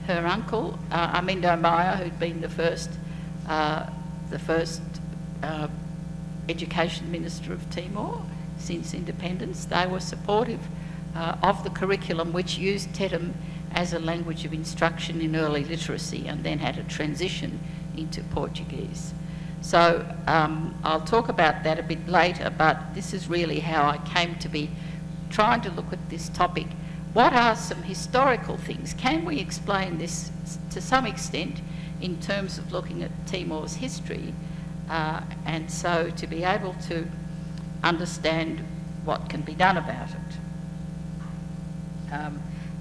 her uncle, Armindo Maia, who'd been the first education minister of Timor since independence. They were supportive of the curriculum, which used Tetum as a language of instruction in early literacy and then had a transition into Portuguese. So I'll talk about that a bit later, but this is really how I came to be trying to look at this topic. What are some historical things? Can we explain this to some extent in terms of looking at Timor's history, and so to be able to understand what can be done about it?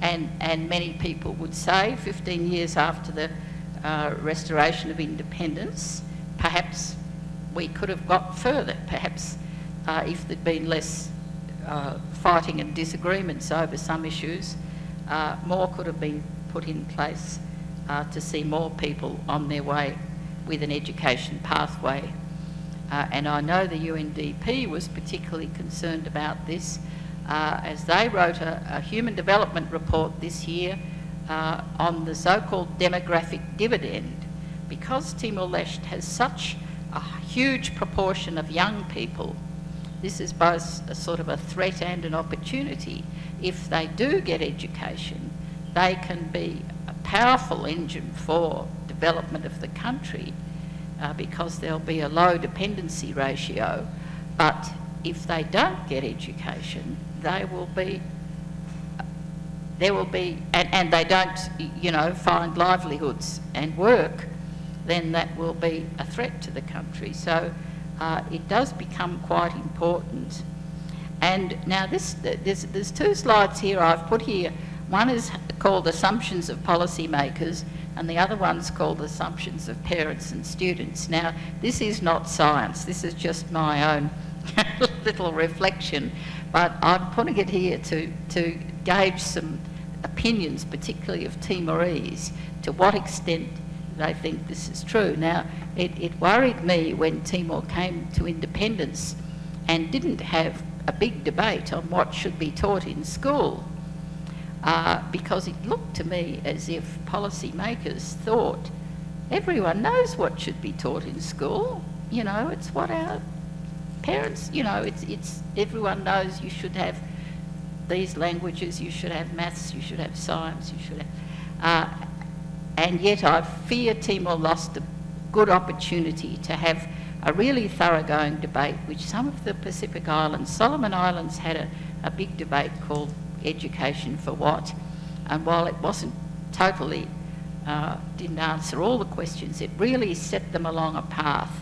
And many people would say 15 years after the restoration of independence, perhaps we could have got further. Perhaps if there'd been less fighting and disagreements over some issues, more could have been put in place to see more people on their way with an education pathway. And I know the UNDP was particularly concerned about this, as they wrote a human development report this year on the so-called demographic dividend. Because Timor-Leste has such a huge proportion of young people, this is both a sort of a threat and an opportunity. If they do get education, they can be a powerful engine for development of the country, because there'll be a low dependency ratio. But if they don't get education, there will be, and they don't, find livelihoods and work, then that will be a threat to the country. So it does become quite important. And now there's two slides here I've put here. One is called Assumptions of Policymakers, and the other one's called Assumptions of Parents and Students. Now, this is not science. This is just my own little reflection, but I'm putting it here to gauge some opinions, particularly of Timorese, to what extent they think this is true. Now, it worried me when Timor came to independence and didn't have a big debate on what should be taught in school, because it looked to me as if policymakers thought everyone knows what should be taught in school. It's what our parents, it's everyone knows you should have these languages, you should have maths, you should have science, you should have... and yet I fear Timor lost a good opportunity to have a really thoroughgoing debate, which some of the Pacific Islands, Solomon Islands, had a big debate called Education for What? And while it wasn't totally, didn't answer all the questions, it really set them along a path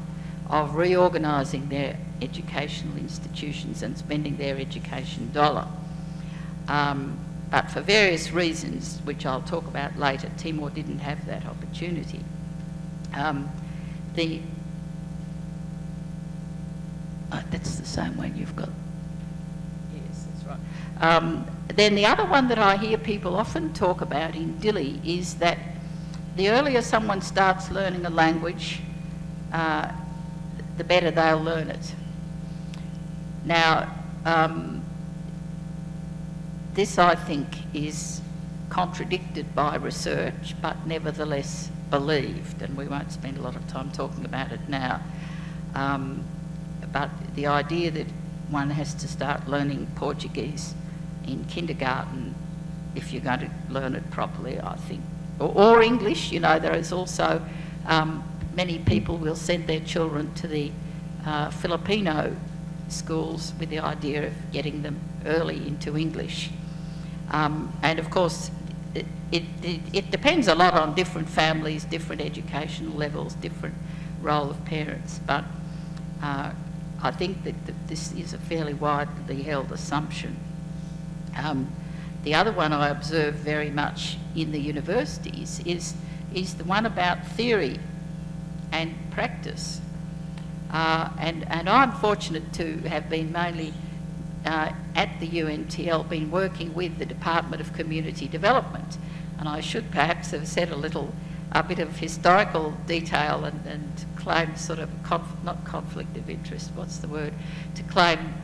of reorganising their educational institutions and spending their education dollar. But for various reasons, which I'll talk about later, Timor didn't have that opportunity. That's the same one you've got. Yes, that's right. Then the other one that I hear people often talk about in Dili is that the earlier someone starts learning a language, the better they'll learn it. Now, this, I think, is contradicted by research, but nevertheless believed, and we won't spend a lot of time talking about it now. But the idea that one has to start learning Portuguese in kindergarten if you're going to learn it properly, I think, or English. There is also many people will send their children to the Filipino schools with the idea of getting them early into English. And of course, it depends a lot on different families, different educational levels, different role of parents. But I think that this is a fairly widely held assumption. The other one I observe very much in the universities is the one about theory and practice. And I'm fortunate to have been mainly at the UNTL, been working with the Department of Community Development. And I should perhaps have said a bit of historical detail and claim sort of, not conflict of interest, what's the word, to claim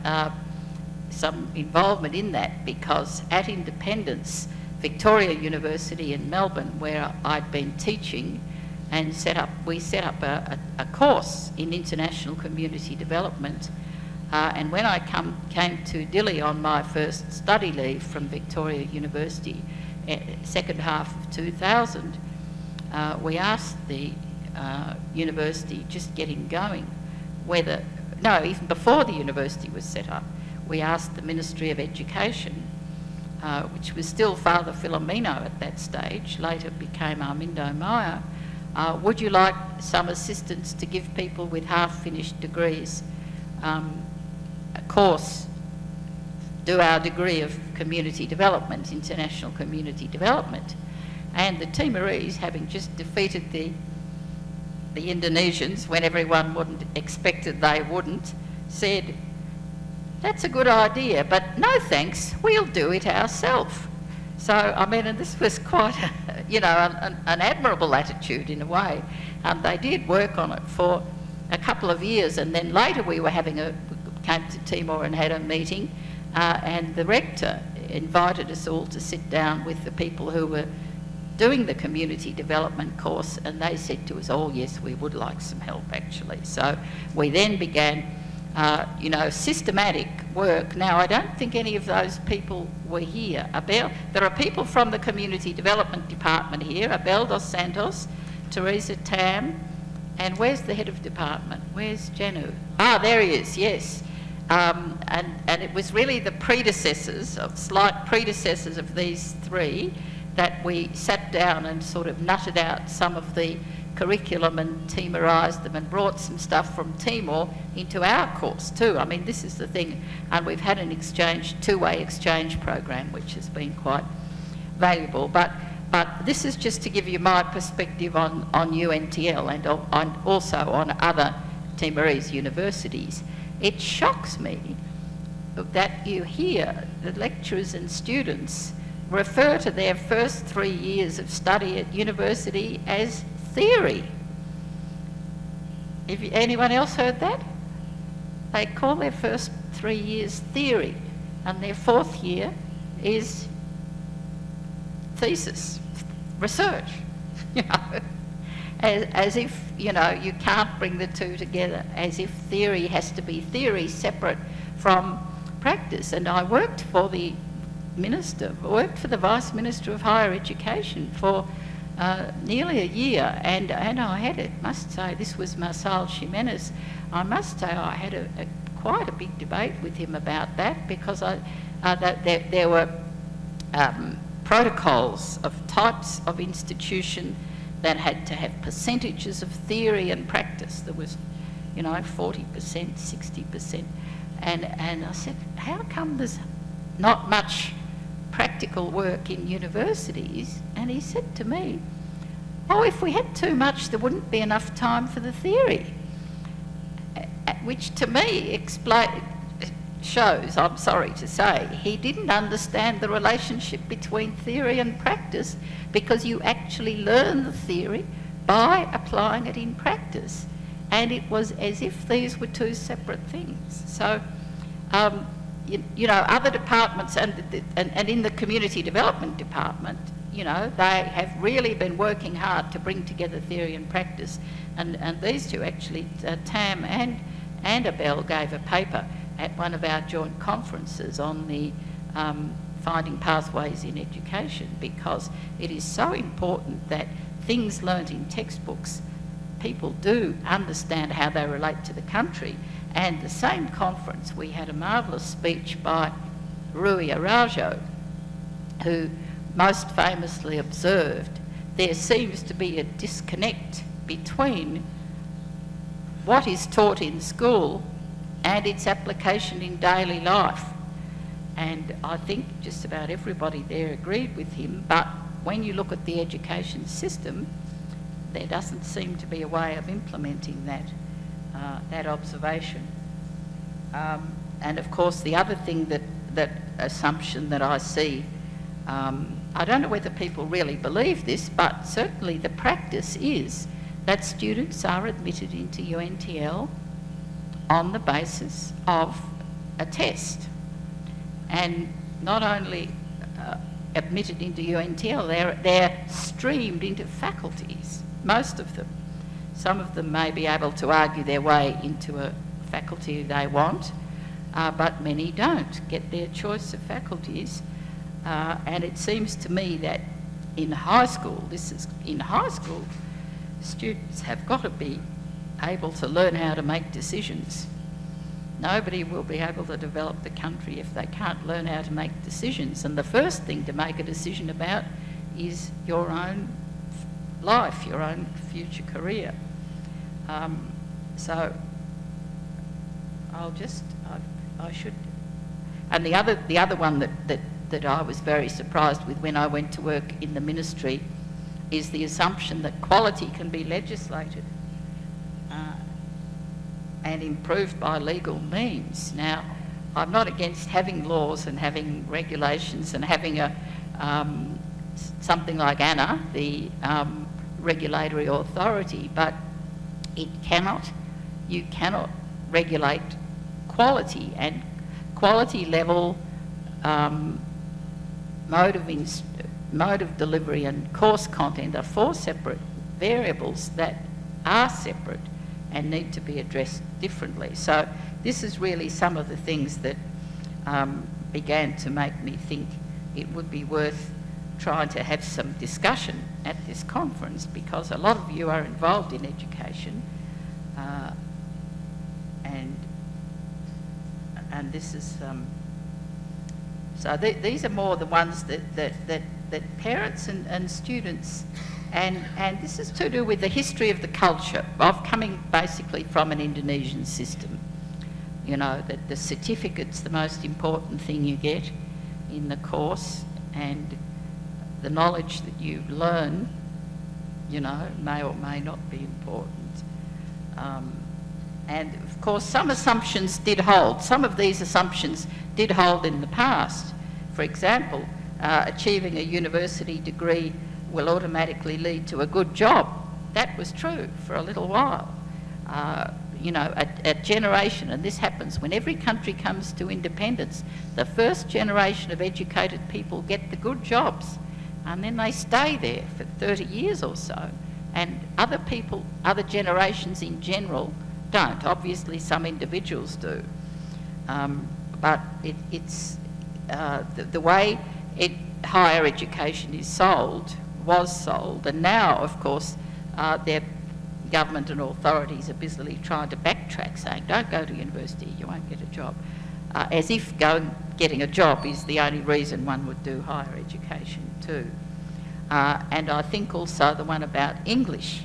some involvement in that, because at Independence, Victoria University in Melbourne, where I'd been teaching, and we set up a course in international community development. And when I came to Dili on my first study leave from Victoria University, second half of 2000, we asked the university, just getting going, even before the university was set up, we asked the Ministry of Education, which was still Father Filomeno at that stage, later became Armindo Maya, would you like some assistance to give people with half-finished degrees a course, do our degree of community development, international community development? And the Timorese, having just defeated the Indonesians when everyone wouldn't expected they wouldn't, said, that's a good idea, but no thanks, we'll do it ourselves. So, I mean, and this was quite, an admirable attitude in a way. They did work on it for a couple of years, and then later we came to Timor and had a meeting, and the rector invited us all to sit down with the people who were doing the community development course, and they said to us, oh yes, we would like some help actually. So we then began systematic work. Now, I don't think any of those people were here. There are people from the Community Development Department here, Abel dos Santos, Teresa Tam, and where's the head of department? Where's Janu? Ah, there he is, yes. And it was really the slight predecessors of these three that we sat down and sort of nutted out some of the curriculum and Timorised them and brought some stuff from Timor into our course too. I mean, this is the thing, and we've had an two-way exchange program, which has been quite valuable. But this is just to give you my perspective on UNTL and also on other Timorese universities. It shocks me that you hear the lecturers and students refer to their first 3 years of study at university as theory. Have anyone else heard that? They call their first 3 years theory, and their fourth year is thesis, research, as if, you can't bring the two together, as if theory has to be theory separate from practice. And I worked for the Vice Minister of Higher Education for nearly a year, and I had, must say, this was Marcel Ximenez, I must say I had quite a big debate with him about that, because there were protocols of types of institution that had to have percentages of theory and practice. There was, 40%, 60%. And I said, how come there's not much practical work in universities? And he said to me, if we had too much, there wouldn't be enough time for the theory. Which to me shows, I'm sorry to say, he didn't understand the relationship between theory and practice, because you actually learn the theory by applying it in practice. And it was as if these were two separate things. So, other departments and in the Community Development Department, they have really been working hard to bring together theory and practice. And these two actually, Tam and Abel, gave a paper at one of our joint conferences on the finding pathways in education, because it is so important that things learnt in textbooks people do understand how they relate to the country. And the same conference, we had a marvellous speech by Rui Araujo, who most famously observed there seems to be a disconnect between what is taught in school and its application in daily life. And I think just about everybody there agreed with him, but when you look at the education system, there doesn't seem to be a way of implementing that, that observation. And of course, the other thing that assumption that I see, I don't know whether people really believe this, but certainly the practice is that students are admitted into UNTL on the basis of a test. And not only admitted into UNTL, they're streamed into faculties, most of them. Some of them may be able to argue their way into a faculty they want, but many don't get their choice of faculties. And it seems to me that in high school, students have got to be able to learn how to make decisions. Nobody will be able to develop the country if they can't learn how to make decisions. And the first thing to make a decision about is your own life, your own future career. So I should. And the other one that I was very surprised with when I went to work in the ministry is the assumption that quality can be legislated and improved by legal means. Now, I'm not against having laws and having regulations and having something like ANA, the regulatory authority, but you cannot regulate quality, and quality level, mode of delivery and course content are four separate variables that are separate and need to be addressed differently. So this is really some of the things that began to make me think it would be worth trying to have some discussion at this conference, because a lot of you are involved in education, and this is so these are more the ones that parents and students, and this is to do with the history of the culture of coming basically from an Indonesian system. You know, that the certificate's the most important thing you get in the course, and the knowledge that you learn, you know, may or may not be important. And of course, some assumptions did hold. Some of these assumptions did hold in the past. For example, achieving a university degree will automatically lead to a good job. That was true for a little while. You know, a generation, and this happens when every country comes to independence, the first generation of educated people get the good jobs, and then they stay there for 30 years or so. And other people, other generations in general, don't. Obviously, some individuals do. But it's the way higher education is was sold, and now, of course, their government and authorities are busily trying to backtrack, saying, don't go to university, you won't get a job. As if getting a job is the only reason one would do higher education too. And I think also the one about English.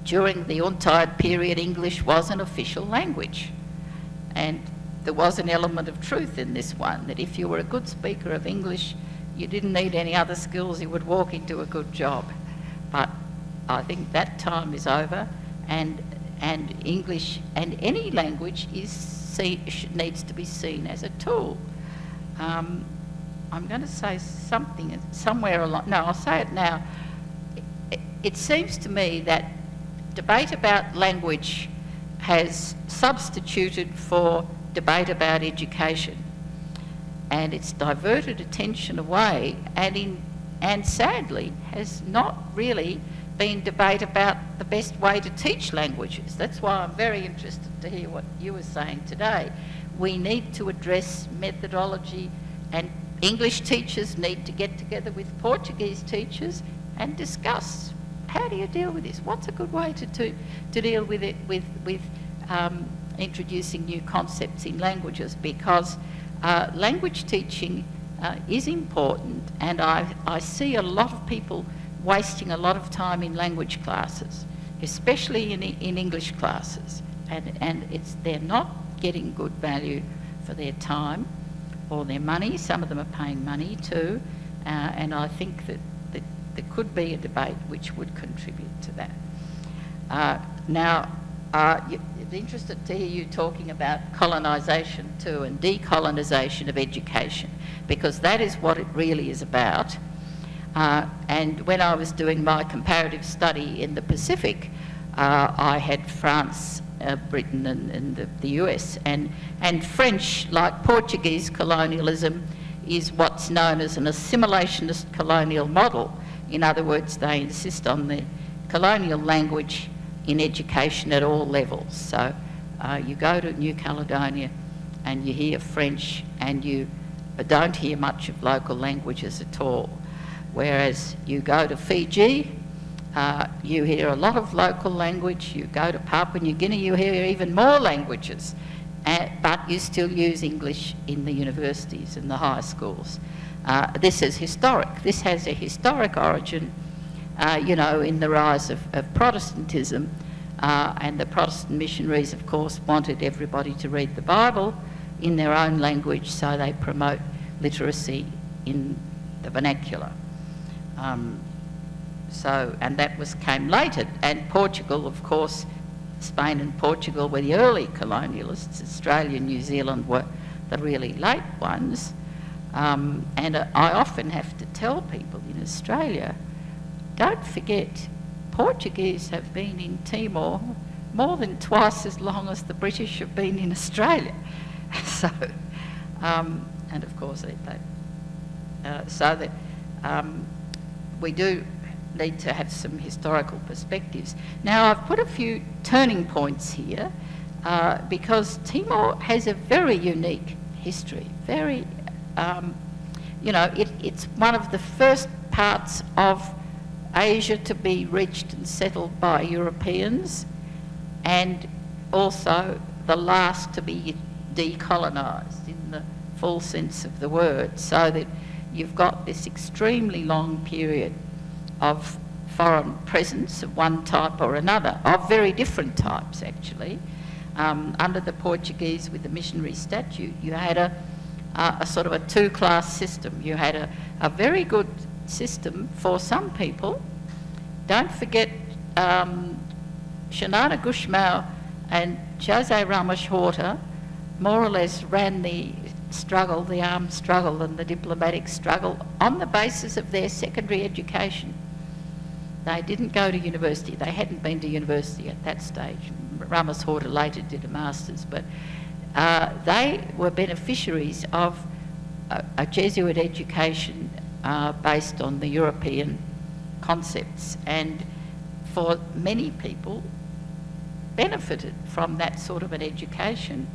During the UNTL period, English was an official language. And there was an element of truth in this one, that if you were a good speaker of English, you didn't need any other skills, you would walk into a good job. But I think that time is over, and English and any language needs to be seen as a tool. I'm going to say something somewhere along. No, I'll say it now. It seems to me that debate about language has substituted for debate about education, and it's diverted attention away, and sadly has not really been debate about the best way to teach languages. That's why I'm very interested to hear what you were saying today. We need to address methodology, and English teachers need to get together with Portuguese teachers and discuss how do you deal with this? What's a good way to deal with it, with introducing new concepts in languages? Because language teaching is important, and I see a lot of people wasting a lot of time in language classes, especially in English classes, and they're not getting good value for their time or their money. Some of them are paying money too, and I think that there could be a debate which would contribute to that. Now, I'm interested to hear you talking about colonisation too, and decolonisation of education, because that is what it really is about. And when I was doing my comparative study in the Pacific, I had France, Britain and the US, and French, like Portuguese colonialism, is what's known as an assimilationist colonial model. In other words, they insist on the colonial language in education at all levels. So you go to New Caledonia and you hear French, and you don't hear much of local languages at all. Whereas you go to Fiji, you hear a lot of local language. You go to Papua New Guinea, you hear even more languages, but you still use English in the universities and the high schools. This is historic. This has a historic origin, in the rise of Protestantism, and the Protestant missionaries, of course, wanted everybody to read the Bible in their own language, so they promote literacy in the vernacular. And that came later. And Portugal, of course, Spain and Portugal were the early colonialists. Australia and New Zealand were the really late ones. And I often have to tell people in Australia, don't forget, Portuguese have been in Timor more than twice as long as the British have been in Australia. So, and of course, we do need to have some historical perspectives. Now, I've put a few turning points here because Timor has a very unique history. It's one of the first parts of Asia to be reached and settled by Europeans, and also the last to be decolonised in the full sense of the word, so that you've got this extremely long period of foreign presence of one type or another, of very different types actually. Under the Portuguese with the missionary statute, you had a sort of a two-class system. You had a very good system for some people. Don't forget Xanana Gusmão and Jose Ramos Horta more or less ran the struggle, the armed struggle and the diplomatic struggle on the basis of their secondary education. They didn't go to university. They hadn't been to university at that stage. Ramos Horta later did a master's, but they were beneficiaries of a Jesuit education based on the European concepts, and for many people benefited from that sort of an education.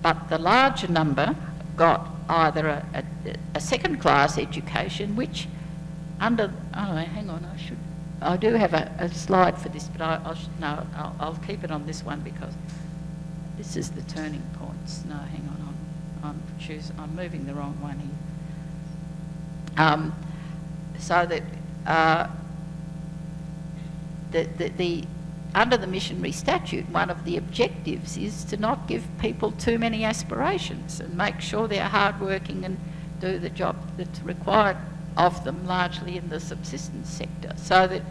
But the larger number got either a second-class education, which I do have a slide for this, but I'll keep it on this one because this is the turning points. No, hang on, I'm moving the wrong one here. So that under the missionary statute, one of the objectives is to not give people too many aspirations and make sure they're hardworking and do the job that's required of them, largely in the subsistence sector. So that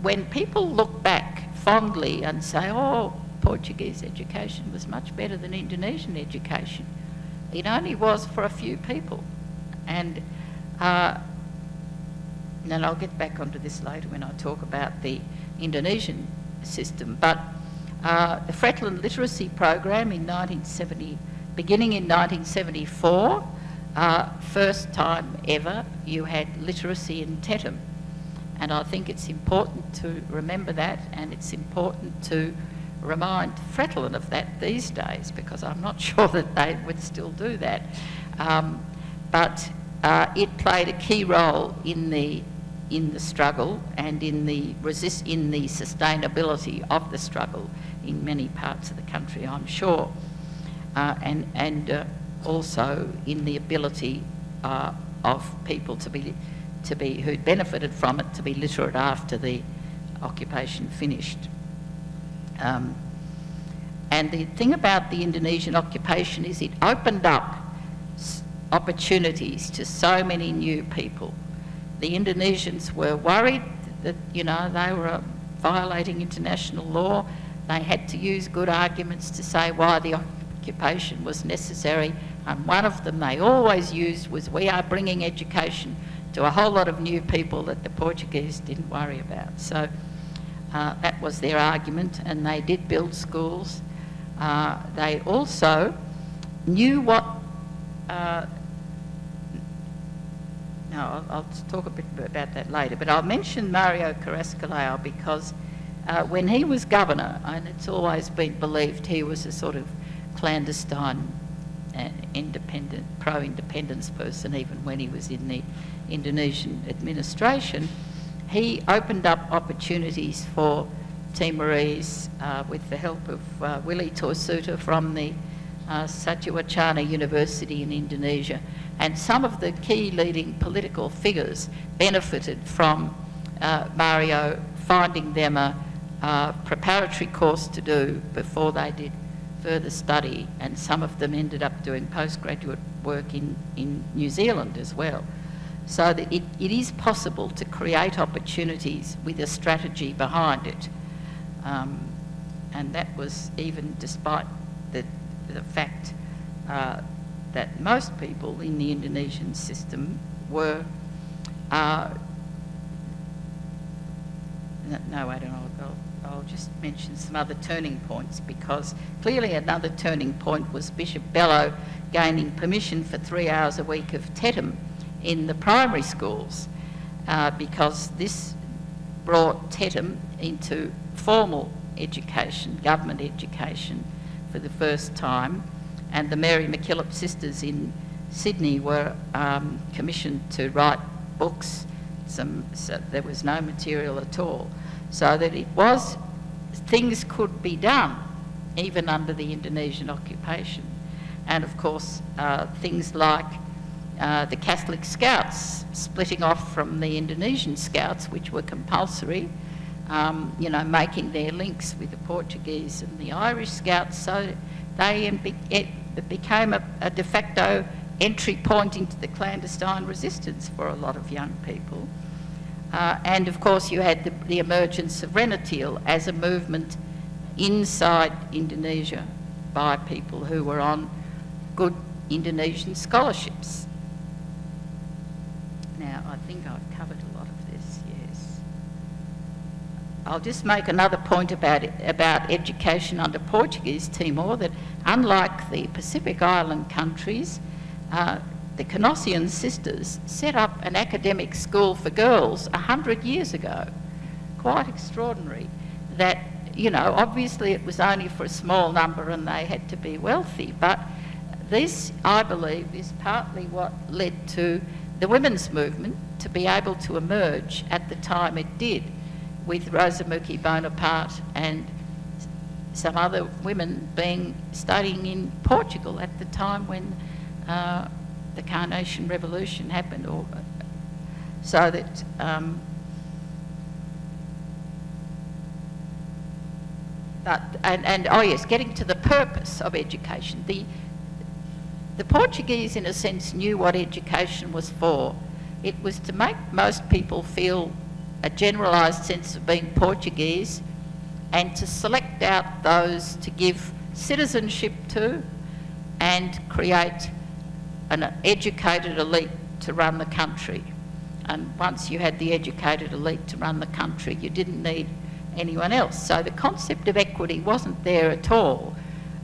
when people look back fondly and say, oh, Portuguese education was much better than Indonesian education, it only was for a few people. And I'll get back onto this later when I talk about the Indonesian system. But the Fretland Literacy Program beginning in 1974, first time ever you had literacy in Tetum. And I think it's important to remember that, and it's important to remind Fretland of that these days, because I'm not sure that they would still do that. But it played a key role in the in the struggle and in the sustainability of the struggle in many parts of the country, I'm sure, and also in the ability of people to be who'd benefited from it to be literate after the occupation finished. And the thing about the Indonesian occupation is it opened up opportunities to so many new people. The Indonesians were worried that, you know, they were violating international law. They had to use good arguments to say why the occupation was necessary. And one of them they always used was, we are bringing education to a whole lot of new people that the Portuguese didn't worry about. So that was their argument, and they did build schools. They also knew what... I'll talk a bit about that later, but I'll mention Mario Carrasco because when he was governor, and it's always been believed he was a sort of clandestine, independent, pro-independence person, even when he was in the Indonesian administration, he opened up opportunities for Timorese with the help of Willy Torsuta from the Satya University in Indonesia, and some of the key leading political figures benefited from Mario finding them a preparatory course to do before they did further study, and some of them ended up doing postgraduate work in New Zealand as well. So that it is possible to create opportunities with a strategy behind it. And that was even despite the fact that most people in the Indonesian system were... no, I don't know. I'll just mention some other turning points, because clearly another turning point was Bishop Bello gaining permission for 3 hours a week of TETM in the primary schools, because this brought TETM into formal education, government education, for the first time. And the Mary MacKillop sisters in Sydney were commissioned to write books. So there was no material at all. So that it was, things could be done even under the Indonesian occupation. And of course, things like the Catholic Scouts splitting off from the Indonesian Scouts, which were compulsory, you know, making their links with the Portuguese and the Irish Scouts, so it became a de facto entry point into the clandestine resistance for a lot of young people. And of course you had the emergence of Renatil as a movement inside Indonesia by people who were on good Indonesian scholarships. Now, I think I've covered a lot of this, yes. I'll just make another point about education under Portuguese Timor, that unlike the Pacific Island countries, the Canossian sisters set up an academic school for girls 100 years ago. Quite extraordinary. That, you know, obviously it was only for a small number and they had to be wealthy, but this, I believe, is partly what led to the women's movement to be able to emerge at the time it did, with Rosa Muki Bonaparte and some other women studying in Portugal at the time when the Carnation Revolution happened, or so that oh yes, getting to the purpose of education. The Portuguese, in a sense, knew what education was for. It was to make most people feel a generalised sense of being Portuguese, and to select out those to give citizenship to and create an educated elite to run the country. And once you had the educated elite to run the country, you didn't need anyone else. So the concept of equity wasn't there at all,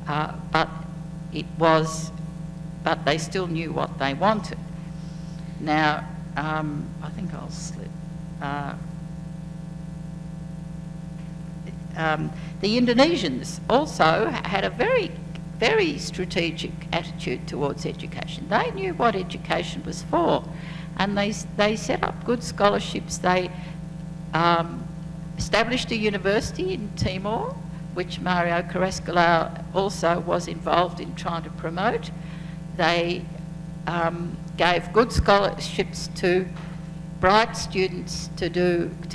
but they still knew what they wanted. Now, I think I'll slip. The Indonesians also had a very, very strategic attitude towards education. They knew what education was for, and they set up good scholarships. They established a university in Timor, which Mario Carrascolau also was involved in trying to promote. They gave good scholarships to bright students to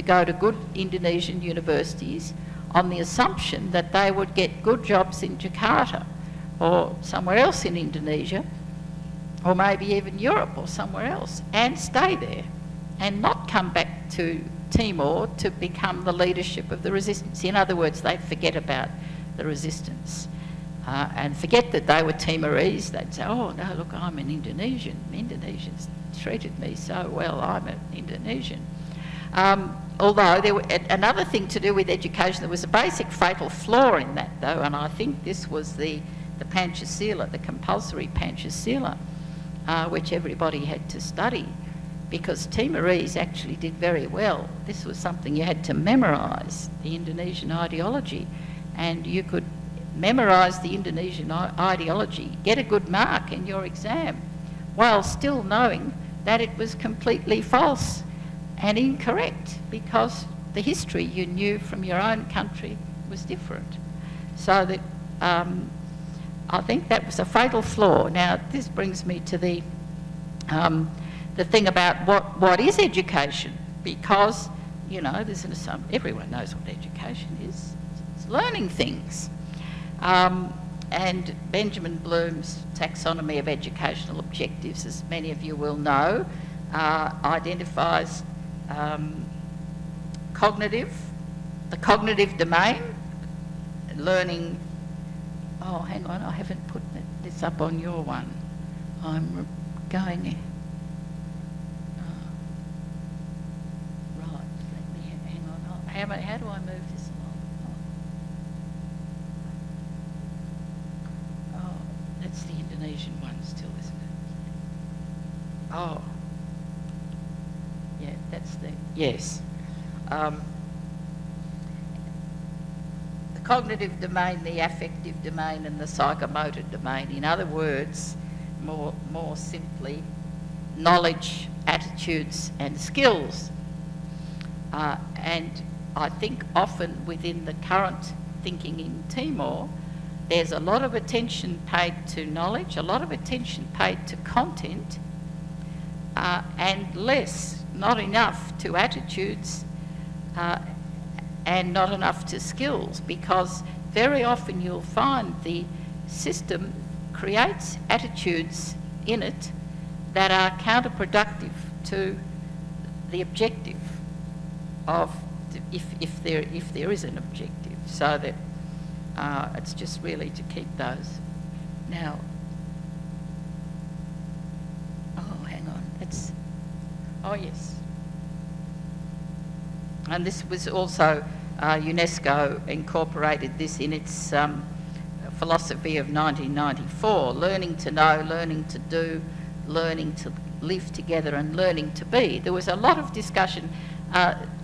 go to good Indonesian universities on the assumption that they would get good jobs in Jakarta or somewhere else in Indonesia, or maybe even Europe or somewhere else, and stay there and not come back to Timor to become the leadership of the resistance. In other words, they'd forget about the resistance and forget that they were Timorese. They'd say, oh, no, look, I'm an Indonesian. Indonesians treated me so well, I'm an Indonesian. Although another thing to do with education, there was a basic fatal flaw in that, though, and I think this was the Pancasila, the compulsory Pancasila, which everybody had to study, because Timorese actually did very well. This was something you had to memorise, the Indonesian ideology, and you could memorise the Indonesian ideology, get a good mark in your exam, while still knowing that it was completely false and incorrect, because the history you knew from your own country was different. So that I think that was a fatal flaw. Now, this brings me to the thing about what is education, because, you know, everyone knows what education is. It's learning things. And Benjamin Bloom's taxonomy of educational objectives, as many of you will know, identifies the cognitive domain, learning. Oh, hang on, I haven't put this up on your one. I'm going there. Right, let me hang on. How do I move this along? Oh, that's the Indonesian one still, isn't it? Oh. Yeah, that's the, yes. The cognitive domain, the affective domain, and the psychomotor domain. In other words, more simply, knowledge, attitudes, and skills. And I think often within the current thinking in Timor, there's a lot of attention paid to knowledge, a lot of attention paid to content, and not enough to attitudes, and not enough to skills, because very often you'll find the system creates attitudes in it that are counterproductive to the objective of, if there is an objective. So that it's just really to keep those. Now, oh, hang on, oh yes. And this was also, UNESCO incorporated this in its philosophy of 1994, learning to know, learning to do, learning to live together, and learning to be. There was a lot of discussion.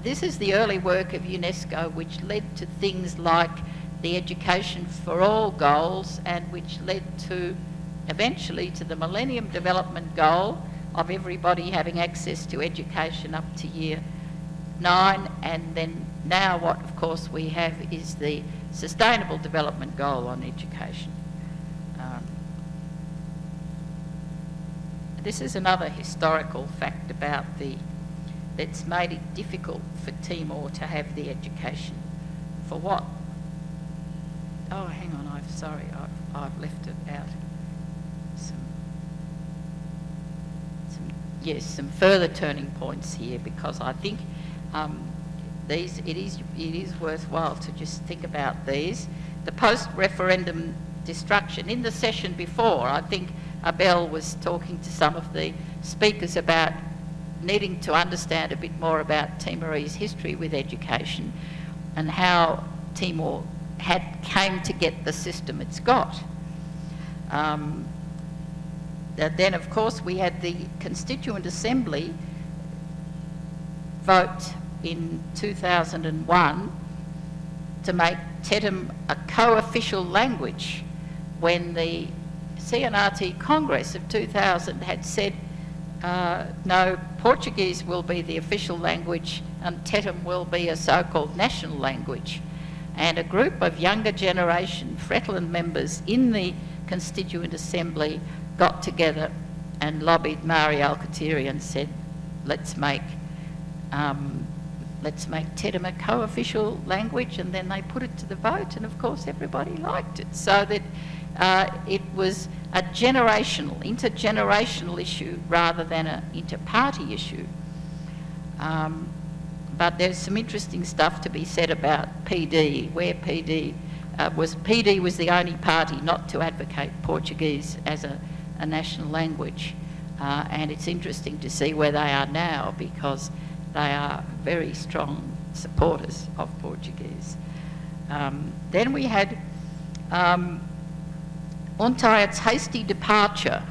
This is the early work of UNESCO, which led to things like the Education for All goals, and which led to, eventually, to the Millennium Development Goal of everybody having access to education up to year 9, and then now what, of course, we have is the Sustainable Development Goal on education. This is another historical fact about that's made it difficult for Timor to have the education. For what? Oh, hang on, I've left it out. Some further turning points here, because I think it is worthwhile to just think about these. The post-referendum destruction. In the session before, I think Abel was talking to some of the speakers about needing to understand a bit more about Timorese history with education and how Timor came to get the system it's got. Then, of course, we had the Constituent Assembly vote in 2001 to make Tetum a co-official language, when the CNRT Congress of 2000 had said no, Portuguese will be the official language and Tetum will be a so-called national language. And a group of younger generation Frettland members in the Constituent Assembly got together and lobbied Mari Alkatiri and said, let's make Tetum a co-official language, and then they put it to the vote, and of course everybody liked it. So that it was a intergenerational issue rather than an inter-party issue. But there's some interesting stuff to be said about PD, where PD was the only party not to advocate Portuguese as a national language. And it's interesting to see where they are now, because they are very strong supporters of Portuguese. Then we had Untai's hasty departure,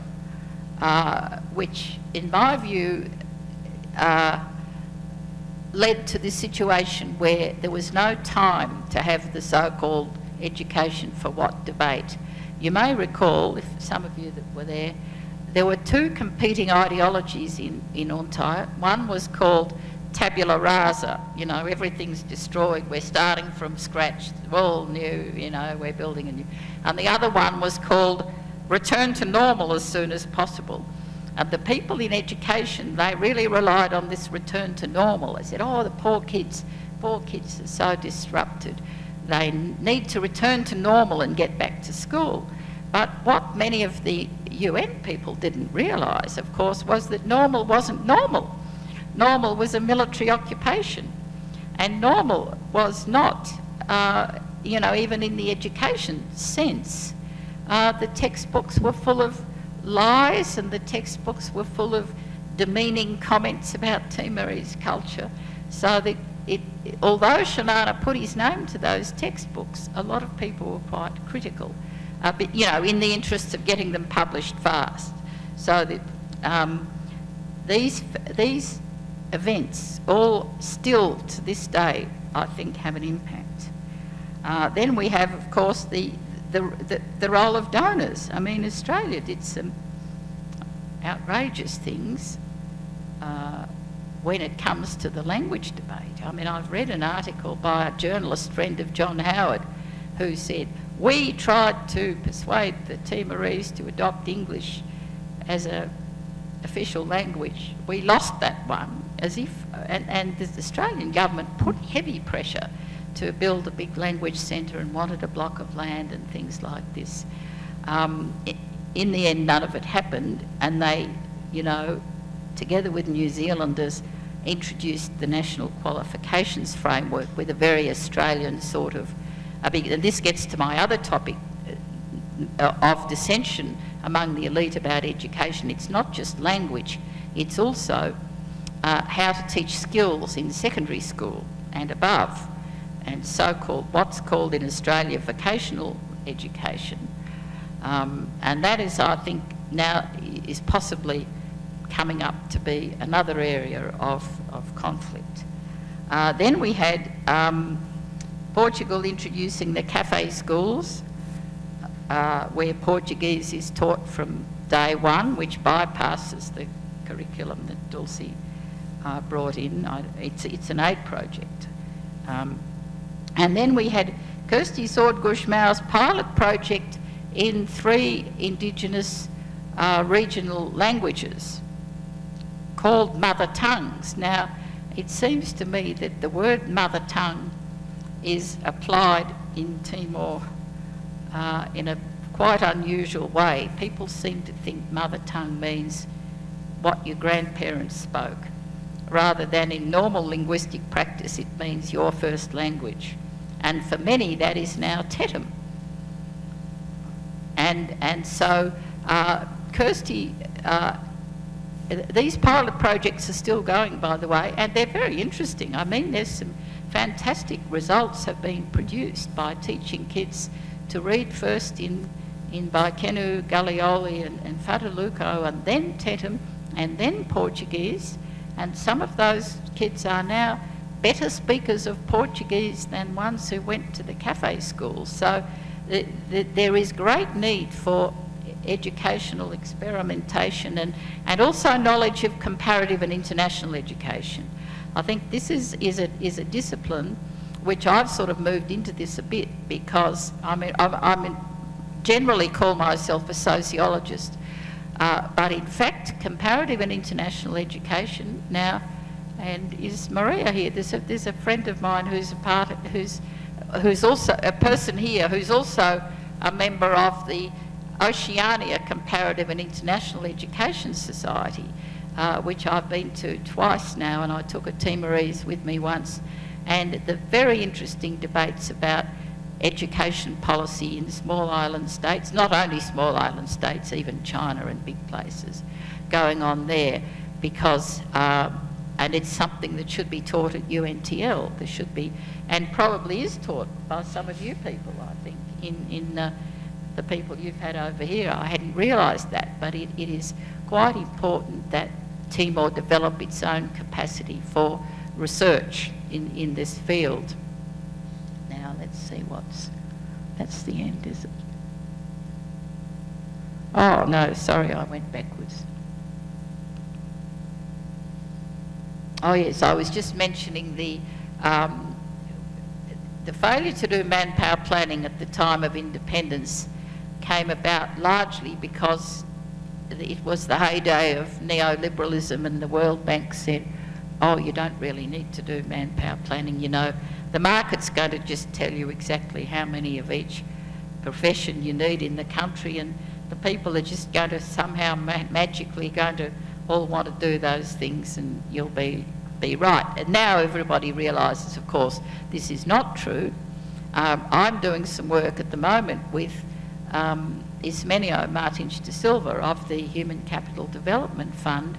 which in my view led to this situation where there was no time to have the so-called education for what debate. You may recall, if some of you that were there were two competing ideologies in Untai. One was called tabula rasa, you know, everything's destroyed, we're starting from scratch, all new, you know, we're building a new. And the other one was called return to normal as soon as possible. And the people in education, they really relied on this return to normal. They said, oh, the poor kids are so disrupted. They need to return to normal and get back to school. But what many of the UN people didn't realise, of course, was that normal wasn't normal. Normal was a military occupation. And normal was not, even in the education sense. The textbooks were full of lies, and the textbooks were full of demeaning comments about Timorese culture. So that although Shanana put his name to those textbooks, a lot of people were quite critical, but, in the interests of getting them published fast. So that these events all still to this day, I think, have an impact. Then we have, of course, the role of donors. I mean, Australia did some outrageous things when it comes to the language debate. I mean, I've read an article by a journalist friend of John Howard who said, we tried to persuade the Timorese to adopt English as an official language. We lost that one, and the Australian government put heavy pressure to build a big language centre and wanted a block of land and things like this. In the end, none of it happened, and they, together with New Zealanders, introduced the National Qualifications Framework with a very Australian sort of, and this gets to my other topic of dissension among the elite about education. It's not just language, it's also how to teach skills in secondary school and above, and what's called in Australia vocational education. And that is, I think, now is possibly coming up to be another area of conflict. Then we had Portugal introducing the cafe schools, where Portuguese is taught from day one, which bypasses the curriculum that Dulcie brought in. It's an aid project. And then we had Kirsty Sword-Gushmau's pilot project in 3 Indigenous regional languages called mother tongues. Now, it seems to me that the word mother tongue is applied in Timor in a quite unusual way. People seem to think mother tongue means what your grandparents spoke, rather than in normal linguistic practice it means your first language. And for many that is now Tetum. And so Kirsty, these pilot projects are still going, by the way, and they're very interesting. I mean, there's some fantastic results have been produced by teaching kids to read first in Baikenu, Galioli and Fataluco, and then Tetum, and then Portuguese. And some of those kids are now better speakers of Portuguese than ones who went to the cafe schools. So there is great need for educational experimentation and also knowledge of comparative and international education. I think this is a discipline which I've sort of moved into this a bit because I'm generally call myself a sociologist, but in fact comparative and international education now, and is Maria here? There's a friend of mine who's who's also a person here who's also a member of the Oceania Comparative and International Education Society, which I've been to twice now, and I took a Timorese with me once, and the very interesting debates about education policy in small island states, not only small island states, even China and big places, going on there, because, and it's something that should be taught at UNTL. There should be, and probably is taught by some of you people, I think, in the people you've had over here. I hadn't realised that, but it is quite important that Timor develop its own capacity for research in this field. Now let's see that's the end, is it? Oh no, sorry, I went backwards. Oh yes, I was just mentioning the failure to do manpower planning at the time of independence came about largely because it was the heyday of neoliberalism, and the World Bank said, oh, you don't really need to do manpower planning, you know. The market's going to just tell you exactly how many of each profession you need in the country, and the people are just going to somehow magically going to all want to do those things, and you'll be right. And now everybody realises, of course, this is not true. I'm doing some work at the moment with Ismenio Martins de Silva of the Human Capital Development Fund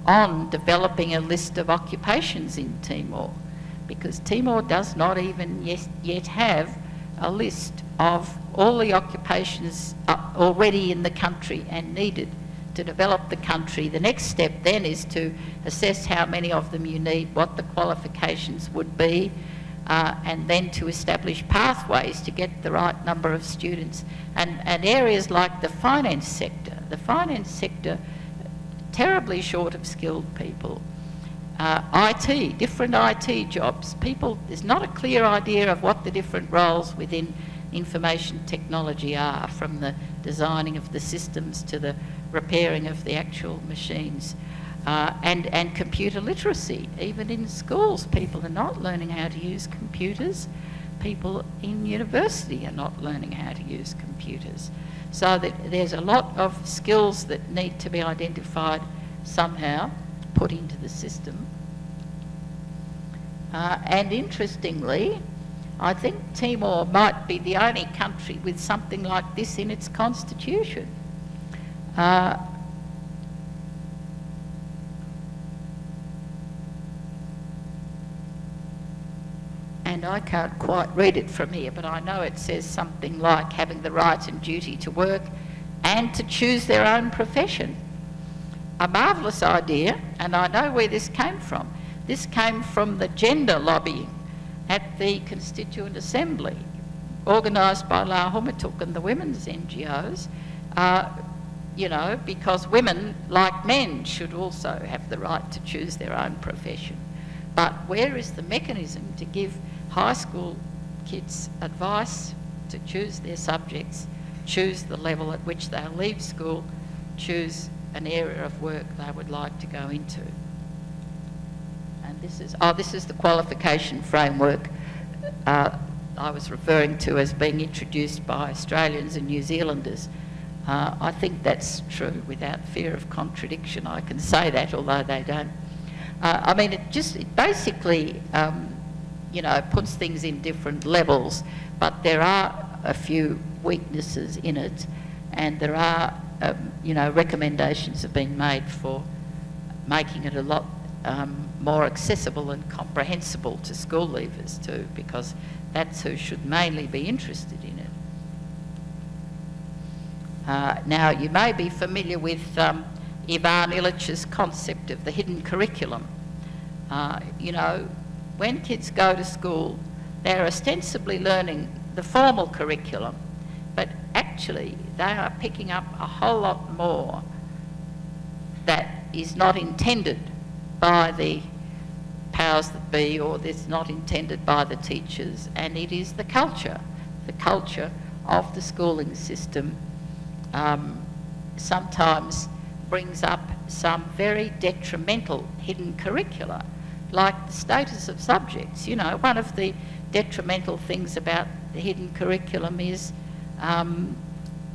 on developing a list of occupations in Timor, because Timor does not even yet have a list of all the occupations already in the country and needed to develop the country. The next step then is to assess how many of them you need, what the qualifications would be, and then to establish pathways to get the right number of students. And areas like the finance sector, terribly short of skilled people. IT, different IT jobs. There's not a clear idea of what the different roles within information technology are, from the designing of the systems to the repairing of the actual machines. And computer literacy. Even in schools, people are not learning how to use computers. People in university are not learning how to use computers. So that there's a lot of skills that need to be identified somehow, put into the system. And interestingly, I think Timor might be the only country with something like this in its constitution. And I can't quite read it from here, but I know it says something like having the right and duty to work and to choose their own profession. A marvellous idea, and I know where this came from. This came from the gender lobbying at the Constituent Assembly, organised by La Humatuk and the women's NGOs, you know, because women, like men, should also have the right to choose their own profession. But where is the mechanism to give high school kids advice to choose their subjects, choose the level at which they'll leave school, choose an area of work they would like to go into? And this is the qualification framework I was referring to as being introduced by Australians and New Zealanders. I think that's true without fear of contradiction. I can say that, although they don't. I mean, it basically, you know, puts things in different levels, but there are a few weaknesses in it, and there are, you know, recommendations have been made for making it a lot more accessible and comprehensible to school leavers too, because that's who should mainly be interested in it. Now, you may be familiar with Ivan Illich's concept of the hidden curriculum. You know, when kids go to school, they're ostensibly learning the formal curriculum, but actually they are picking up a whole lot more that is not intended by the powers that be, or that's not intended by the teachers, and it is the culture of the schooling system sometimes brings up some very detrimental hidden curricula, like the status of subjects. You know, one of the detrimental things about the hidden curriculum is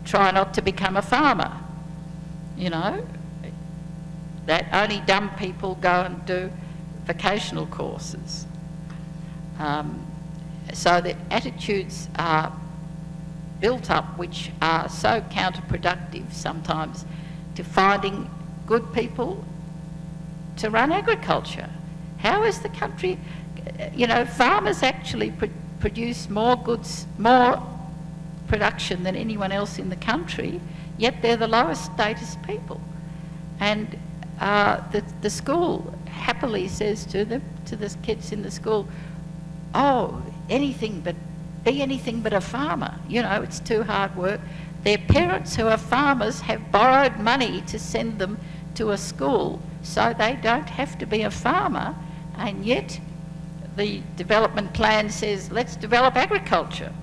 try not to become a farmer, you know, that only dumb people go and do vocational courses. So that attitudes are built up which are so counterproductive sometimes to finding good people to run agriculture. How is the country, you know, farmers actually produce more goods, more production than anyone else in the country, yet they're the lowest status people. And the school happily says to them, to the kids in the school, oh, be anything but a farmer. You know, it's too hard work. Their parents who are farmers have borrowed money to send them to a school so they don't have to be a farmer, and yet the development plan says, let's develop agriculture.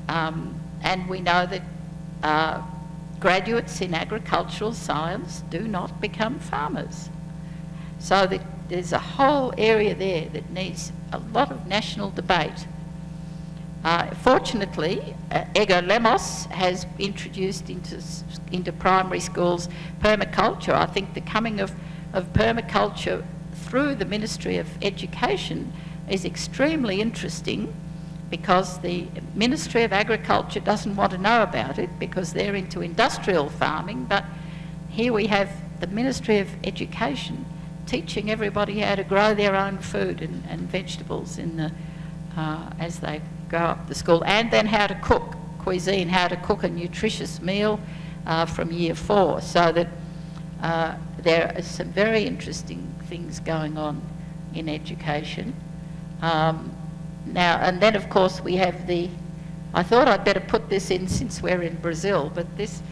And we know that graduates in agricultural science do not become farmers. So that there's a whole area there that needs a lot of national debate. Fortunately, Ego Lemos has introduced into primary schools permaculture. I think the coming of permaculture through the Ministry of Education is extremely interesting, because the Ministry of Agriculture doesn't want to know about it because they're into industrial farming, but here we have the Ministry of Education teaching everybody how to grow their own food and vegetables in the, as they go up the school, and then how to cook cuisine, how to cook a nutritious meal from year 4, so that there are some very interesting things going on in education. Now, and then of course we have I thought I'd better put this in since we're in Brazil, but this,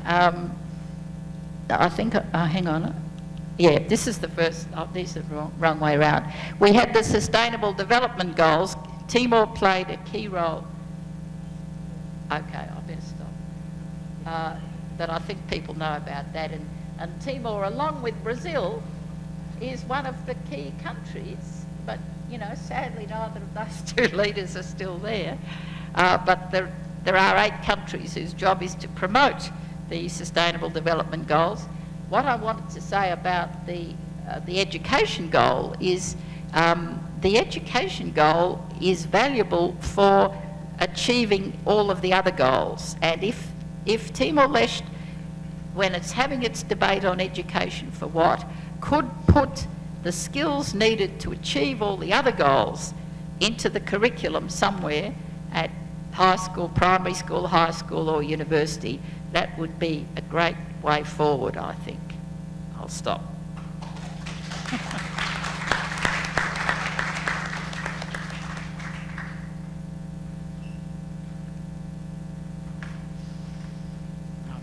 I think, hang on. Yeah, this is the first, these are the wrong way around. We had the Sustainable Development Goals. Timor played a key role. Okay, I better stop. That I think people know about that. And Timor, along with Brazil, is one of the key countries, but, you know, sadly neither of those two leaders are still there. But there are 8 countries whose job is to promote the Sustainable Development Goals. What I wanted to say about the education goal is the education goal is valuable for achieving all of the other goals. And if Timor-Leste, when it's having its debate on education for what, could put the skills needed to achieve all the other goals into the curriculum somewhere at high school, primary school, high school or university, that would be a great way forward, I think. I'll stop.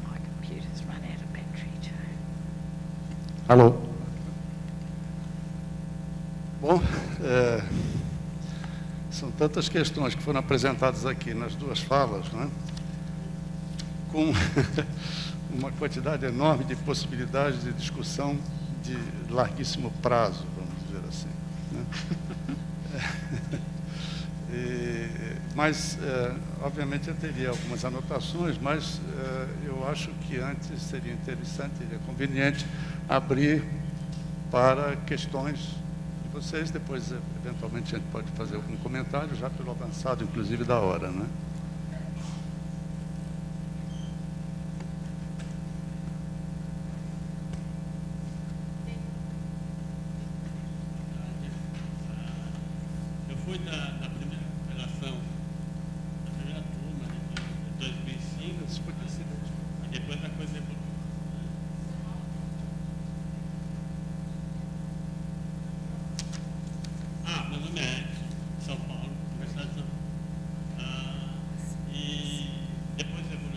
My computer's run out of battery too. Alô? Bom, são tantas questões que foram apresentadas aqui nas duas falas, né? Com uma quantidade enorme de possibilidades de discussão de larguíssimo prazo, vamos dizer assim, né? Mas, obviamente, eu teria algumas anotações, mas eu acho que antes seria interessante, seria conveniente abrir para questões de vocês, depois, eventualmente, a gente pode fazer algum comentário, já pelo avançado, inclusive, da hora, né? Eu fui da primeira cooperação, da primeira turma, de 2005, e depois a coisa evoluiu. Meu nome é São Paulo, Universidade de São Paulo. E depois evoluiu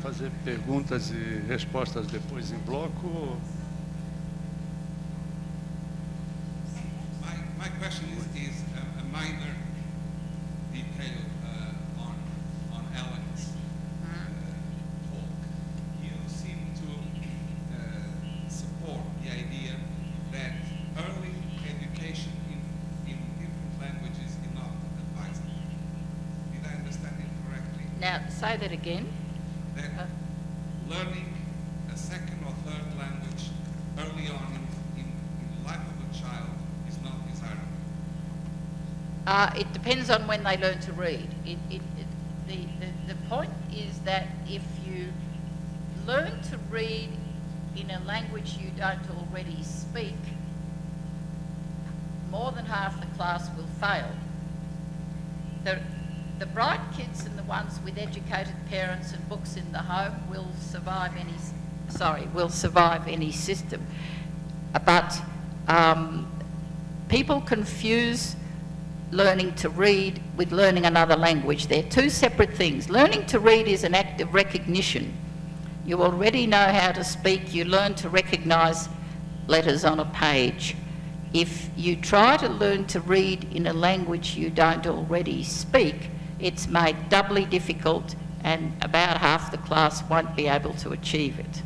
fazer perguntas e respostas depois em bloco? My question is a minor detail on Helen's talk. You seem to support the idea that early education in different languages is not advisable. Did I understand it correctly? Now, say that again. That learning a second or third language early on in the life of a child is not desirable. It depends on when they learn to read. The point is that if you learn to read in a language you don't already speak, more than half the class will fail. The bright kids and the ones with educated parents and books in the home will survive any system. But people confuse learning to read with learning another language. They're two separate things. Learning to read is an act of recognition. You already know how to speak, you learn to recognise letters on a page. If you try to learn to read in a language you don't already speak, it's made doubly difficult, and about half the class won't be able to achieve it.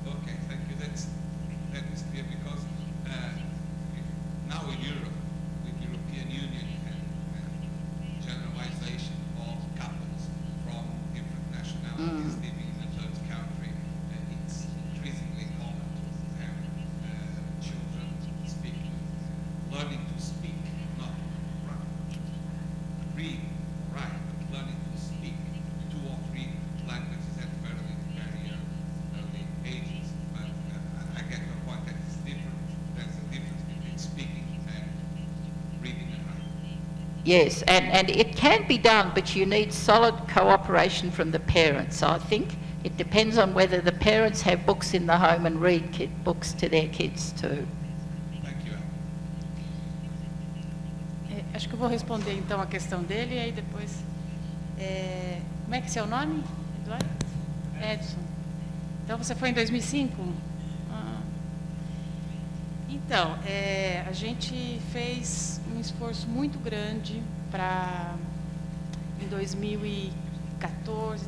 Okay, thank you. That is clear because now in Europe, with European Union and generalization of couples from different nationalities living in a third country, it's increasingly common to have children learning to speak, not read. Right, but learning to speak 2 or 3 languages at very early ages. But I get your point that it's different. There's a difference between speaking and reading and writing. Yes, and it can be done, but you need solid cooperation from the parents. I think it depends on whether the parents have books in the home and read books to their kids too. Thank you. Acho que eu vou responder então a questão dele e aí depois... como é que é seu nome, Eduardo? Edson. Então você foi em 2005? Então, a gente fez um esforço muito grande para, em 2014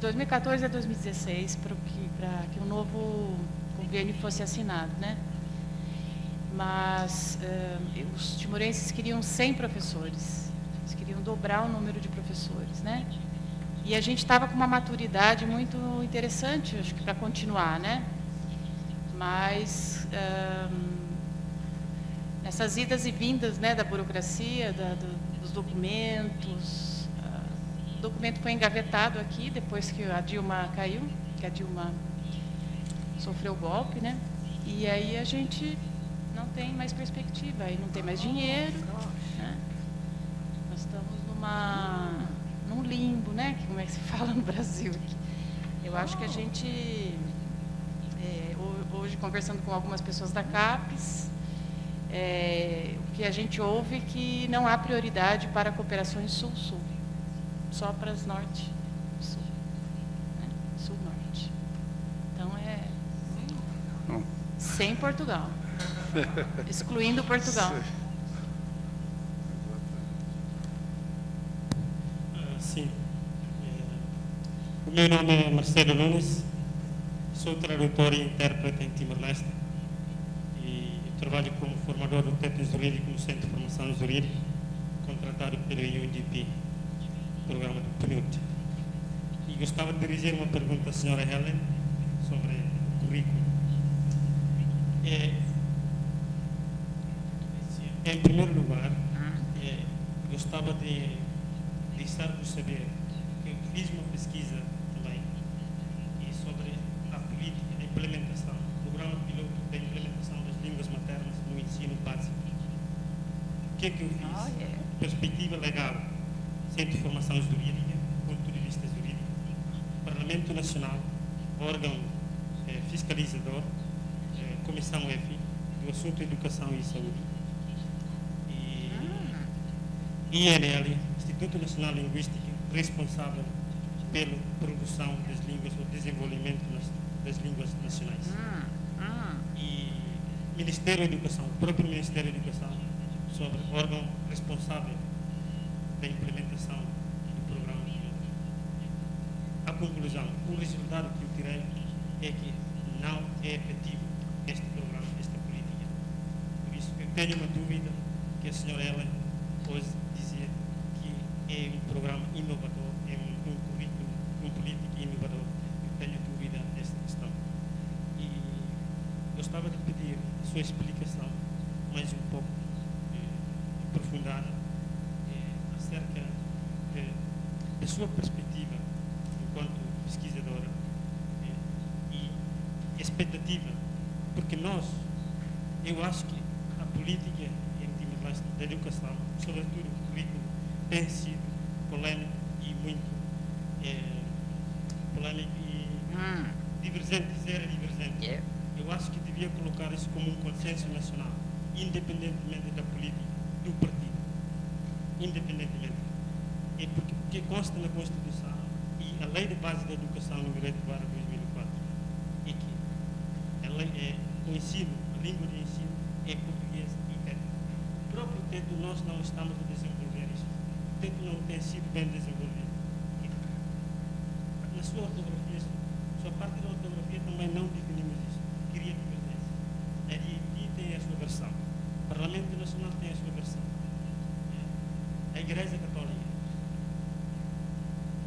a 2016, para que um novo convênio fosse assinado, né? Mas os timorenses queriam 100 professores, eles queriam dobrar o número de professores, né? E a gente estava com uma maturidade muito interessante, acho que para continuar, né? Mas nessas idas e vindas, né, da burocracia, dos documentos, o documento foi engavetado aqui depois que a Dilma caiu, que a Dilma sofreu o golpe, né? E aí a gente não tem mais perspectiva, aí não tem mais dinheiro, né? Nós estamos num limbo, né? Como é que se fala no Brasil aqui? Eu acho que a gente, hoje conversando com algumas pessoas da CAPES, o que a gente ouve é que não há prioridade para cooperações sul-sul, só para as norte-sul, né? Sul-norte. Então sem Portugal. Excluindo Portugal. Sim. O meu nome é Marcelo Nunes, sou tradutor e intérprete em Timor-Leste e trabalho como formador do técnico jurídico no Centro de Formação Jurídica, contratado pelo UNDP, programa do PNUD. E gostava de dirigir uma pergunta à senhora Helen sobre o currículo. Em primeiro lugar, gostava de deixar-vos saber que eu fiz uma pesquisa também sobre a política, a implementação, o programa piloto da implementação das línguas maternas no ensino básico. O que é que eu fiz? Perspectiva legal, Centro de Formação Jurídica, ponto de vista jurídico, Parlamento Nacional, órgão fiscalizador, Comissão F, do assunto Educação e Saúde, INL, Instituto Nacional Linguístico, responsável pela produção das línguas ou desenvolvimento das línguas nacionais. E o Ministério da Educação, o próprio Ministério da Educação, sobre o órgão responsável da implementação do programa. A conclusão, o resultado que eu tirei é que não é efetivo este programa, esta política. Por isso, eu tenho uma dúvida que a senhora Helen pode dizer que é um programa inovador, é um currículo, uma política inovador. Eu tenho dúvida desta questão. E gostava de pedir a sua explicação mais um pouco aprofundada acerca da sua perspectiva enquanto pesquisadora e expectativa, porque eu acho que a política em Timor-Leste da educação, sobretudo o currículo, tem sido polêmico e muito polêmico e divergente, zero divergente. Yeah. Eu acho que devia colocar isso como um consenso nacional, independentemente da política, do partido, independentemente. É porque consta na Constituição e a Lei de Base da Educação, número 8/2004, é que a lei o ensino, a língua de ensino é português e teto. O próprio teto nós não estamos a desenvolver isso. O teto não tem sido bem desenvolvido. Na sua ortografia, sua parte da ortografia também não definimos isso. Queria divergência. A DIT tem a sua versão. O Parlamento Nacional tem a sua versão. A Igreja Católica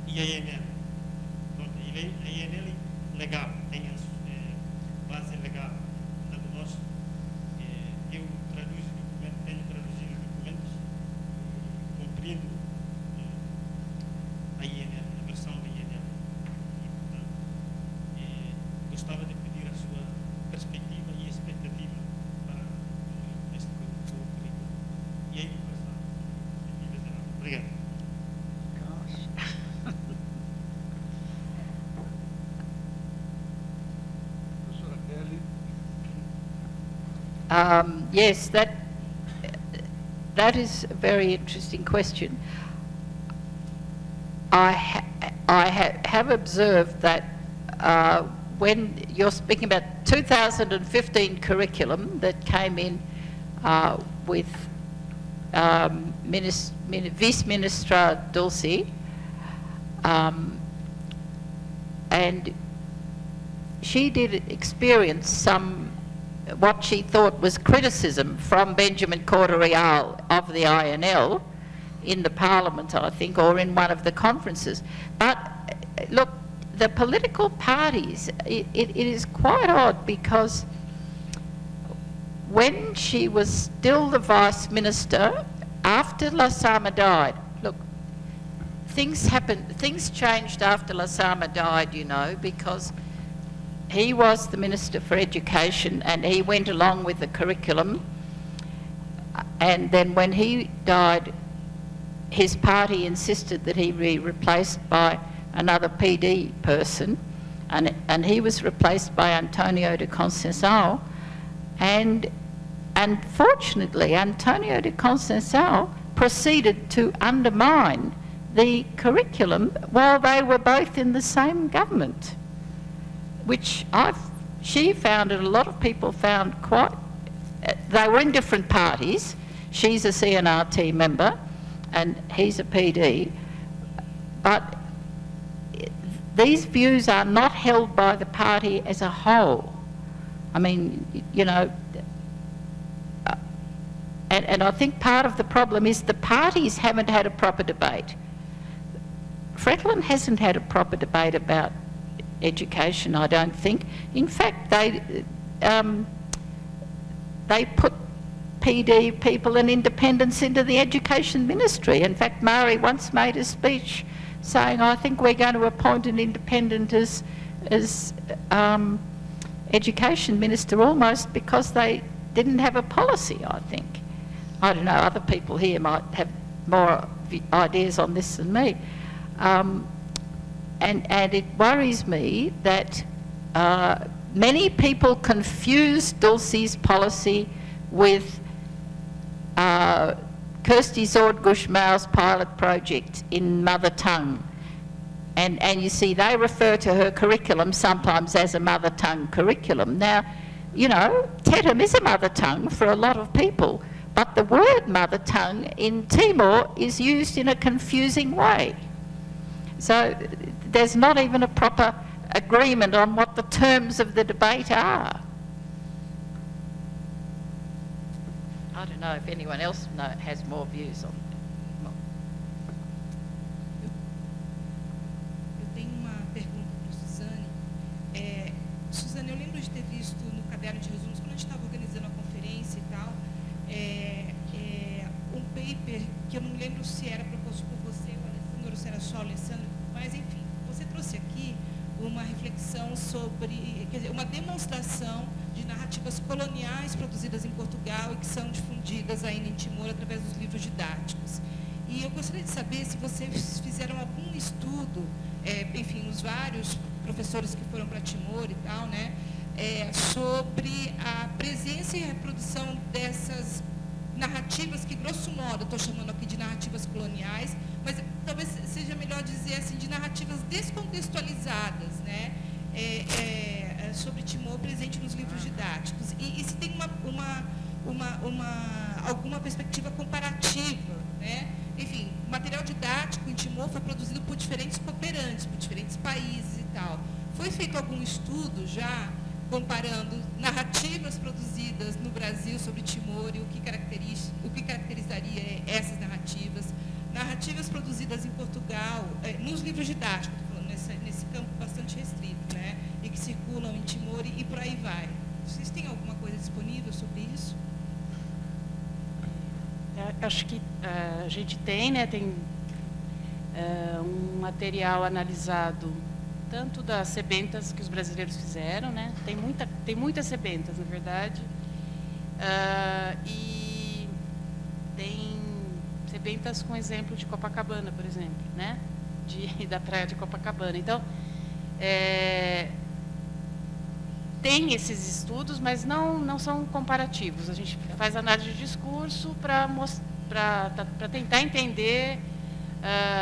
e a INL. Pronto, a INL legal, tem a base legal. Portanto, eu traduzo documentos, tenho traduzido documentos, compreendo a INL, a versão da INL. E, portanto, gostava de pedir a sua perspectiva e expectativa para este currículo e a educação. Obrigado. Professora Helen. Yes, that is a very interesting question. I have observed that when you're speaking about 2015 curriculum that came in with Vice Minister Dulce, and she did experience some what she thought was criticism from Benjamin Corder-Real of the INL in the Parliament, I think, or in one of the conferences. But look, the political parties, it is quite odd, because when she was still the Vice Minister, after Lasama died, look, things happened, things changed after Lasama died, you know, because he was the Minister for Education and he went along with the curriculum. And then when he died, his party insisted that he be replaced by another PD person, and he was replaced by Antonio de Conceição. And unfortunately, Antonio de Conceição proceeded to undermine the curriculum while they were both in the same government, which she found, and a lot of people found quite, they were in different parties. She's a CNRT member and he's a PD, but these views are not held by the party as a whole. I mean, you know, and I think part of the problem is the parties haven't had a proper debate. Freckland hasn't had a proper debate about education, I don't think. In fact, they put PD people and independents into the education ministry. In fact, Mari once made a speech saying, I think we're going to appoint an independent as education minister, almost because they didn't have a policy, I think. I don't know, other people here might have more ideas on this than me. And it worries me that many people confuse Dulce's policy with Kirsty Zord-Gushmau's pilot project in mother tongue. And you see, they refer to her curriculum sometimes as a mother tongue curriculum. Now, you know, Tetum is a mother tongue for a lot of people, but the word mother tongue in Timor is used in a confusing way. So there's not even a proper agreement on what the terms of the debate are. I don't know if anyone else has more views on that. Eu tenho uma pergunta para a Suzani. Suzani, eu lembro de ter visto no caderno de resumos, quando a gente estava organizando a conferência e tal, um paper que eu não me lembro se era proposto por você, o Alessandro, ou se era só o Alessandro, mas enfim, você trouxe aqui uma reflexão sobre, quer dizer, uma demonstração de narrativas coloniais produzidas em Portugal e que são difundidas ainda em Timor através dos livros didáticos. E eu gostaria de saber se vocês fizeram algum estudo, enfim, os vários professores que foram para Timor e tal, né, sobre a presença e reprodução dessas narrativas que, grosso modo, estou chamando aqui de narrativas coloniais, mas talvez seja melhor dizer assim, de narrativas descontextualizadas, né, sobre Timor presente nos livros didáticos. E se tem alguma perspectiva comparativa, né? Enfim, o material didático em Timor foi produzido por diferentes cooperantes, por diferentes países e tal. Foi feito algum estudo já comparando narrativas produzidas no Brasil sobre Timor e o que caracterizaria essas narrativas produzidas em Portugal, nos livros didáticos, estou falando, nesse campo bastante restrito, né, e que circulam em Timor e por aí vai. Vocês têm alguma coisa disponível sobre isso? Acho que a gente tem, né, um material analisado tanto das sebentas que os brasileiros fizeram, né, tem muitas sebentas, na verdade, e tem sebentas com exemplo de Copacabana, por exemplo, né, da praia de Copacabana. Então, tem esses estudos, mas não são comparativos. A gente faz análise de discurso para tentar entender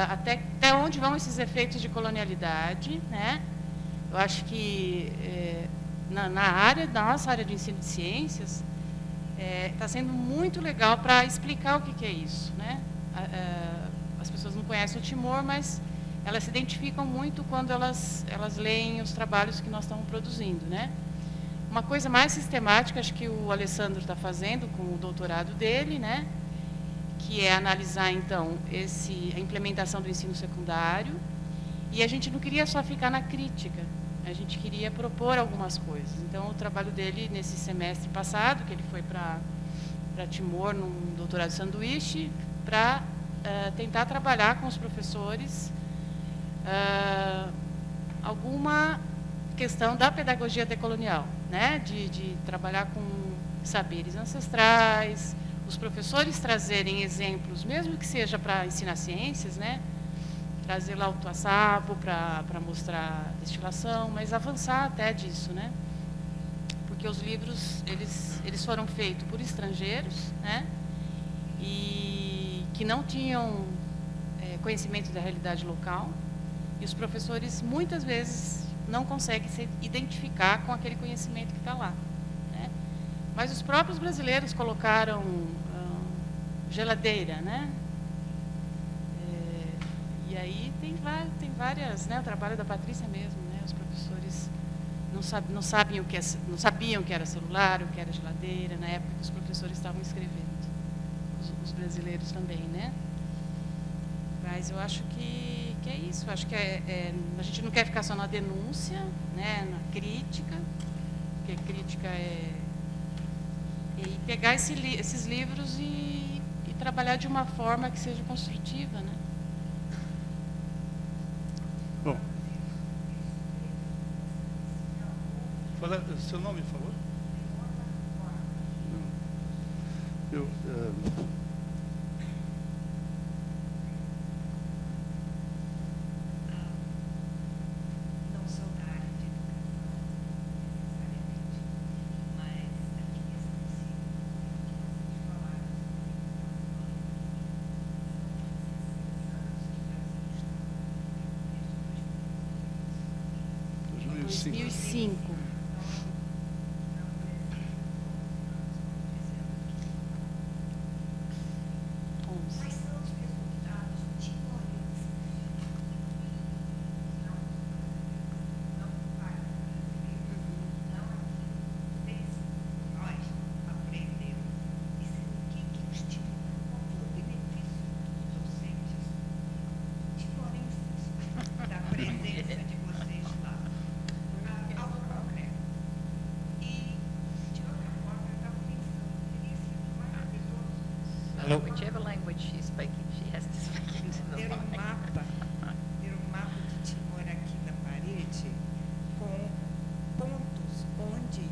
até onde vão esses efeitos de colonialidade, né? Eu acho que na nossa área de ensino de ciências está sendo muito legal para explicar o que é isso, né? As pessoas não conhecem o Timor, mas elas se identificam muito quando elas leem os trabalhos que nós estamos produzindo, né? Uma coisa mais sistemática, acho que o Alessandro está fazendo com o doutorado dele, né, que é analisar, então, a implementação do ensino secundário, e a gente não queria só ficar na crítica, a gente queria propor algumas coisas. Então, o trabalho dele, nesse semestre passado, que ele foi para Timor, num doutorado de sanduíche, para tentar trabalhar com os professores alguma questão da pedagogia decolonial, né? De trabalhar com saberes ancestrais, os professores trazerem exemplos, mesmo que seja para ensinar ciências, né? Trazer lá o tuaçapo para mostrar destilação, mas avançar até disso, né? Porque os livros, eles foram feitos por estrangeiros, né? E que não tinham conhecimento da realidade local, e os professores, muitas vezes, não conseguem se identificar com aquele conhecimento que está lá, né? Mas os próprios brasileiros colocaram geladeira, né? E aí tem várias, né? O trabalho da Patrícia mesmo, né? Os professores não sabiam o que era celular, o que era geladeira, na época que os professores estavam escrevendo, os brasileiros também, né? Mas eu acho que é isso. Eu acho que a gente não quer ficar só na denúncia, né, na crítica, porque crítica e pegar esses livros e trabalhar de uma forma que seja construtiva, né? Bom, fala seu nome, por favor. Eu 2005. Whichever language she's speaking, she has to speak into the Ter mic. ter um mapa de Timor aqui na parede com pontos onde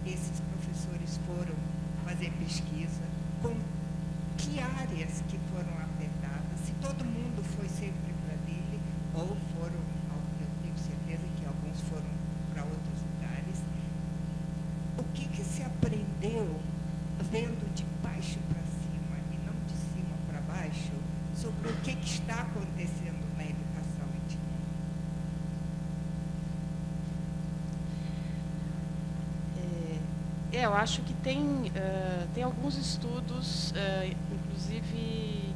esses professores foram fazer pesquisa, com que áreas que foram afetadas, se todo mundo foi sempre para dele ou foram, eu tenho certeza que alguns foram para outros lugares. O que se aprendeu vendo de baixo para cima e não de cima para baixo sobre o que está acontecendo na educação em Timor? Eu acho que tem alguns estudos, inclusive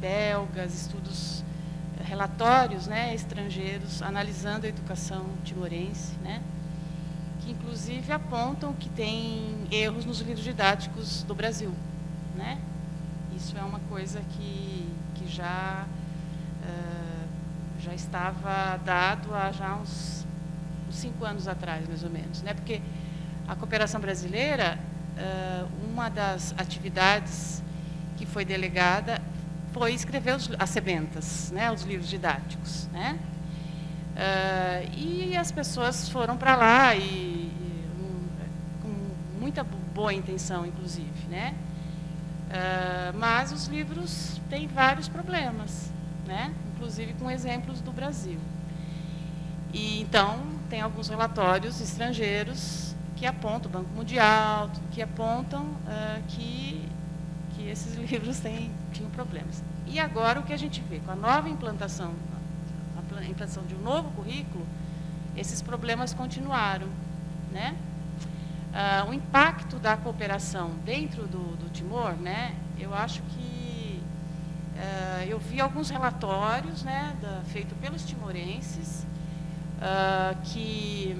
belgas, estudos, relatórios, né, estrangeiros, analisando a educação timorense, né, que inclusive apontam que tem erros nos livros didáticos do Brasil, né? Isso é uma coisa que já estava dado há já uns 5 anos atrás, mais ou menos, né? Porque a cooperação brasileira, uma das atividades que foi delegada foi escrever as sementas, né, os livros didáticos, né? E as pessoas foram para lá com muita boa intenção, inclusive, né? Mas os livros têm vários problemas, né? Inclusive com exemplos do Brasil. E então tem alguns relatórios estrangeiros que apontam, o Banco Mundial, que apontam que esses livros tinham problemas. E agora o que a gente vê, com a nova implantação, a implantação de um novo currículo, esses problemas continuaram, né? O impacto da cooperação dentro do Timor, né? Eu acho que eu vi alguns relatórios, né, feitos pelos timorenses, que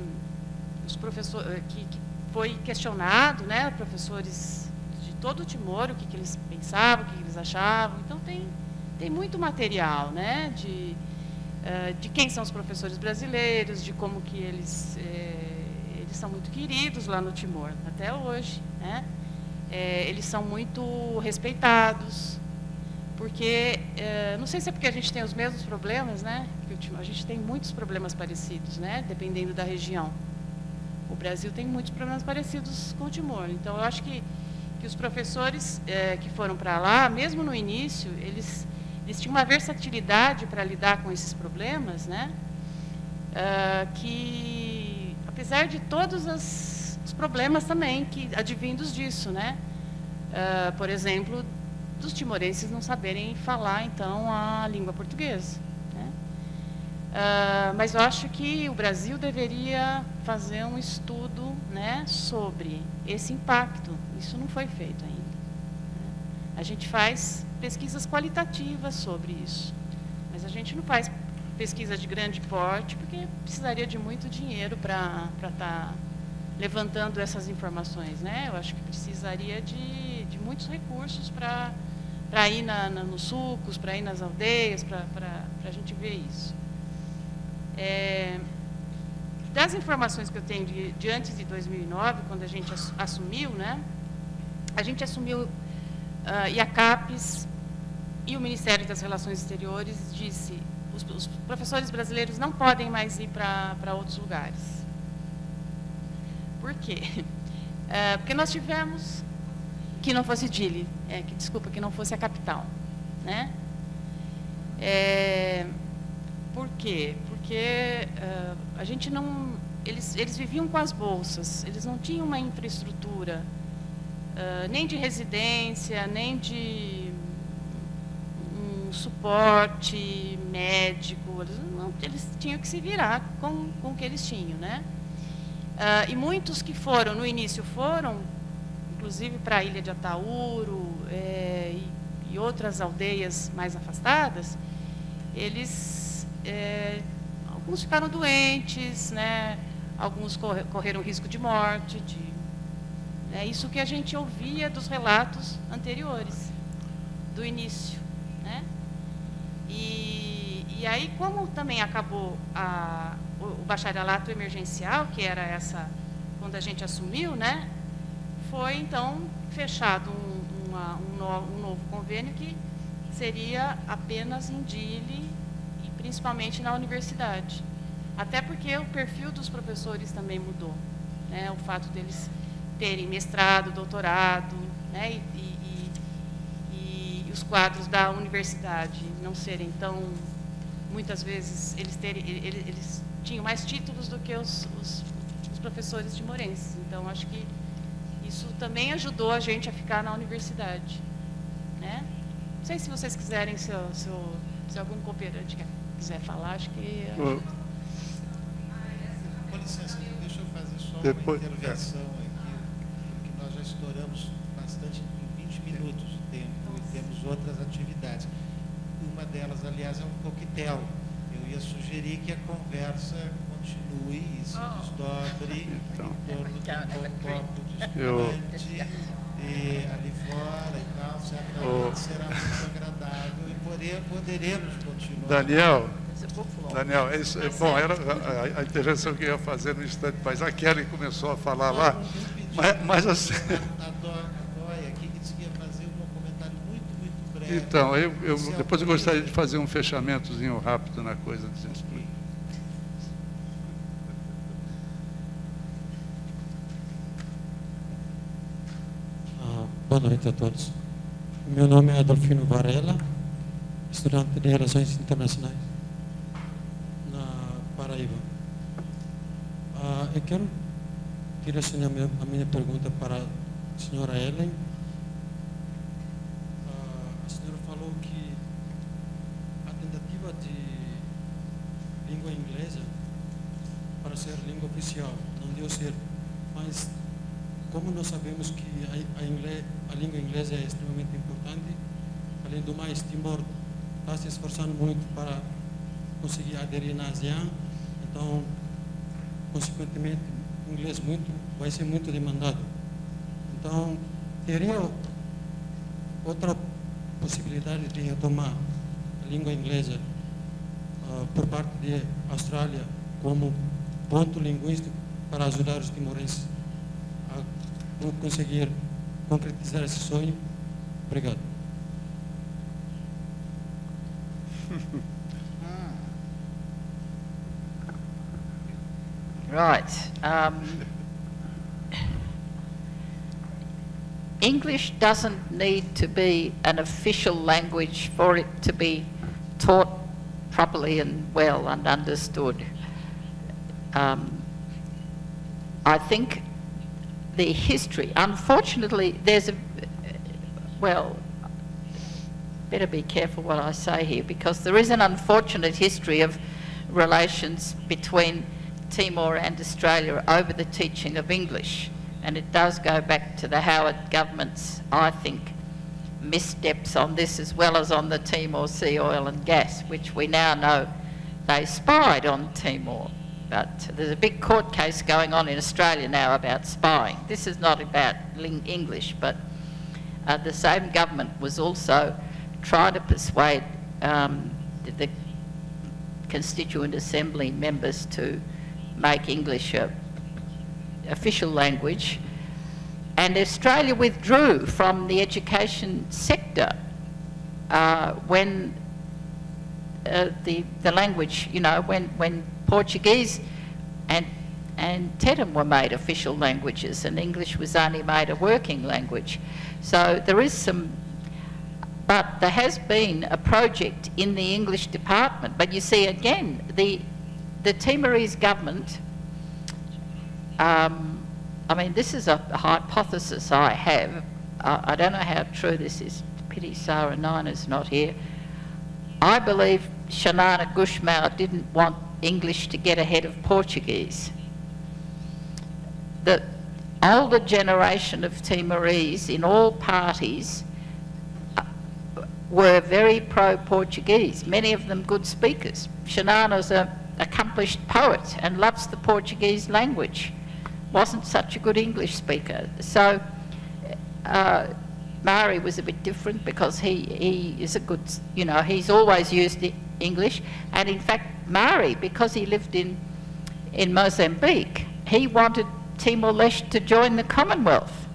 os professores, que foi questionado, né, professores de todo o Timor, o que eles pensavam, o que eles achavam. Então tem muito material, né, de quem são os professores brasileiros, de como que eles são muito queridos lá no Timor, até hoje, né? Eles são muito respeitados, porque, não sei se é porque a gente tem os mesmos problemas, né? A gente tem muitos problemas parecidos, né? Dependendo da região. O Brasil tem muitos problemas parecidos com o Timor. Então, eu acho que os professores que foram para lá, mesmo no início, eles tinham uma versatilidade para lidar com esses problemas, né? Que, apesar de todos os problemas também que advindos disso, né? Por exemplo, dos timorenses não saberem falar, então, a língua portuguesa, né? Mas eu acho que o Brasil deveria fazer um estudo, né, sobre esse impacto. Isso não foi feito ainda, né? A gente faz pesquisas qualitativas sobre isso, mas a gente não faz pesquisa de grande porte, porque precisaria de muito dinheiro para estar levantando essas informações, né? Eu acho que precisaria de muitos recursos para ir nos sucos, para ir nas aldeias, para a gente ver isso. Das informações que eu tenho de antes de 2009, quando a gente assumiu, né? A gente assumiu, e a CAPES e o Ministério das Relações Exteriores disse: os professores brasileiros não podem mais ir para outros lugares. Por quê? Porque nós tivemos que não fosse Dili, que não fosse a capital, né? Por quê? Porque a gente não, eles viviam com as bolsas, eles não tinham uma infraestrutura, nem de residência, nem de suporte médico, eles tinham que se virar com o que eles tinham, né? E muitos que foram, no início foram, inclusive para a ilha de Ataúro e outras aldeias mais afastadas, eles, alguns ficaram doentes, né? Alguns correram risco de morte, é isso que a gente ouvia dos relatos anteriores, do início, né? E aí, como também acabou o bacharelato emergencial, que era quando a gente assumiu, né? Foi, então, fechado um novo convênio que seria apenas em Dili e principalmente na universidade. Até porque o perfil dos professores também mudou, né? O fato deles terem mestrado, doutorado, né? E os quadros da universidade não serem tão, muitas vezes, eles tinham mais títulos do que os professores timorenses. Então, acho que isso também ajudou a gente a ficar na universidade, né? Não sei se vocês quiserem, se algum cooperante quiser falar, acho que... Com licença, deixa eu fazer só uma intervenção aqui, porque nós já estouramos bastante, em 20 minutos de tempo, e temos outras atividades. Uma delas, aliás, é um coquetel. Eu ia sugerir que a conversa continue e se desdobre em torno de um copo de espumante ali fora e tal, certamente será muito agradável e poderemos continuar. Daniel, bom, era a intervenção que eu ia fazer no instante, mas a Kelly começou a falar lá, mas assim... A Dóia aqui que disse que ia fazer um comentário muito breve. Então, depois eu gostaria de fazer um fechamentozinho rápido na coisa, dizendo isso. Boa noite a todos. Meu nome é Adolfino Varela, estudante de Relações Internacionais na Paraíba. Eu quero direcionar a minha pergunta para a senhora Helen. A senhora falou que a tentativa de língua inglesa para ser língua oficial não deu certo, mas como nós sabemos que a língua inglesa é extremamente importante, além do mais, Timor está se esforçando muito para conseguir aderir na ASEAN, então, consequentemente, o inglês vai ser muito demandado. Então, teria outra possibilidade de retomar a língua inglesa por parte da Austrália como ponto linguístico para ajudar os timorenses a conseguir concretizar esse sonho? Obrigado. Right. English doesn't need to be an official language for it to be taught properly and well and understood. I think the history, unfortunately, better be careful what I say here, because there is an unfortunate history of relations between Timor and Australia over the teaching of English, and it does go back to the Howard government's, I think, missteps on this, as well as on the Timor Sea oil and gas, which we now know they spied on Timor. But there's a big court case going on in Australia now about spying. This is not about English, but the same government was also trying to persuade the Constituent Assembly members to make English an official language. And Australia withdrew from the education sector when the language, when Portuguese and Tetum were made official languages, and English was only made a working language. So there is but there has been a project in the English department. But you see, again, the Timorese government, this is a hypothesis I have. I don't know how true this is. Pity Sarah Nina's not here. I believe Xanana Gusmao didn't want English to get ahead of Portuguese. The older generation of Timorese in all parties were very pro-Portuguese, many of them good speakers. Xanana's an accomplished poet and loves the Portuguese language, wasn't such a good English speaker. So Maori was a bit different because he is a good, you know, he's always used English, and in fact Maori, because he lived in Mozambique, he wanted Timor-Leste to join the Commonwealth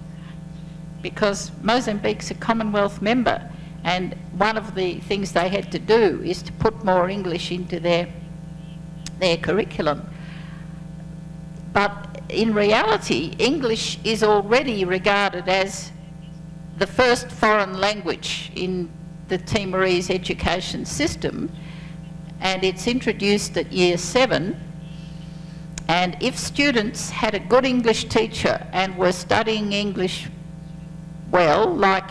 because Mozambique's a Commonwealth member, and one of the things they had to do is to put more English into their curriculum. But in reality, English is already regarded as the first foreign language in the Timorese education system, and it's introduced at Year 7. And if students had a good English teacher and were studying English well, like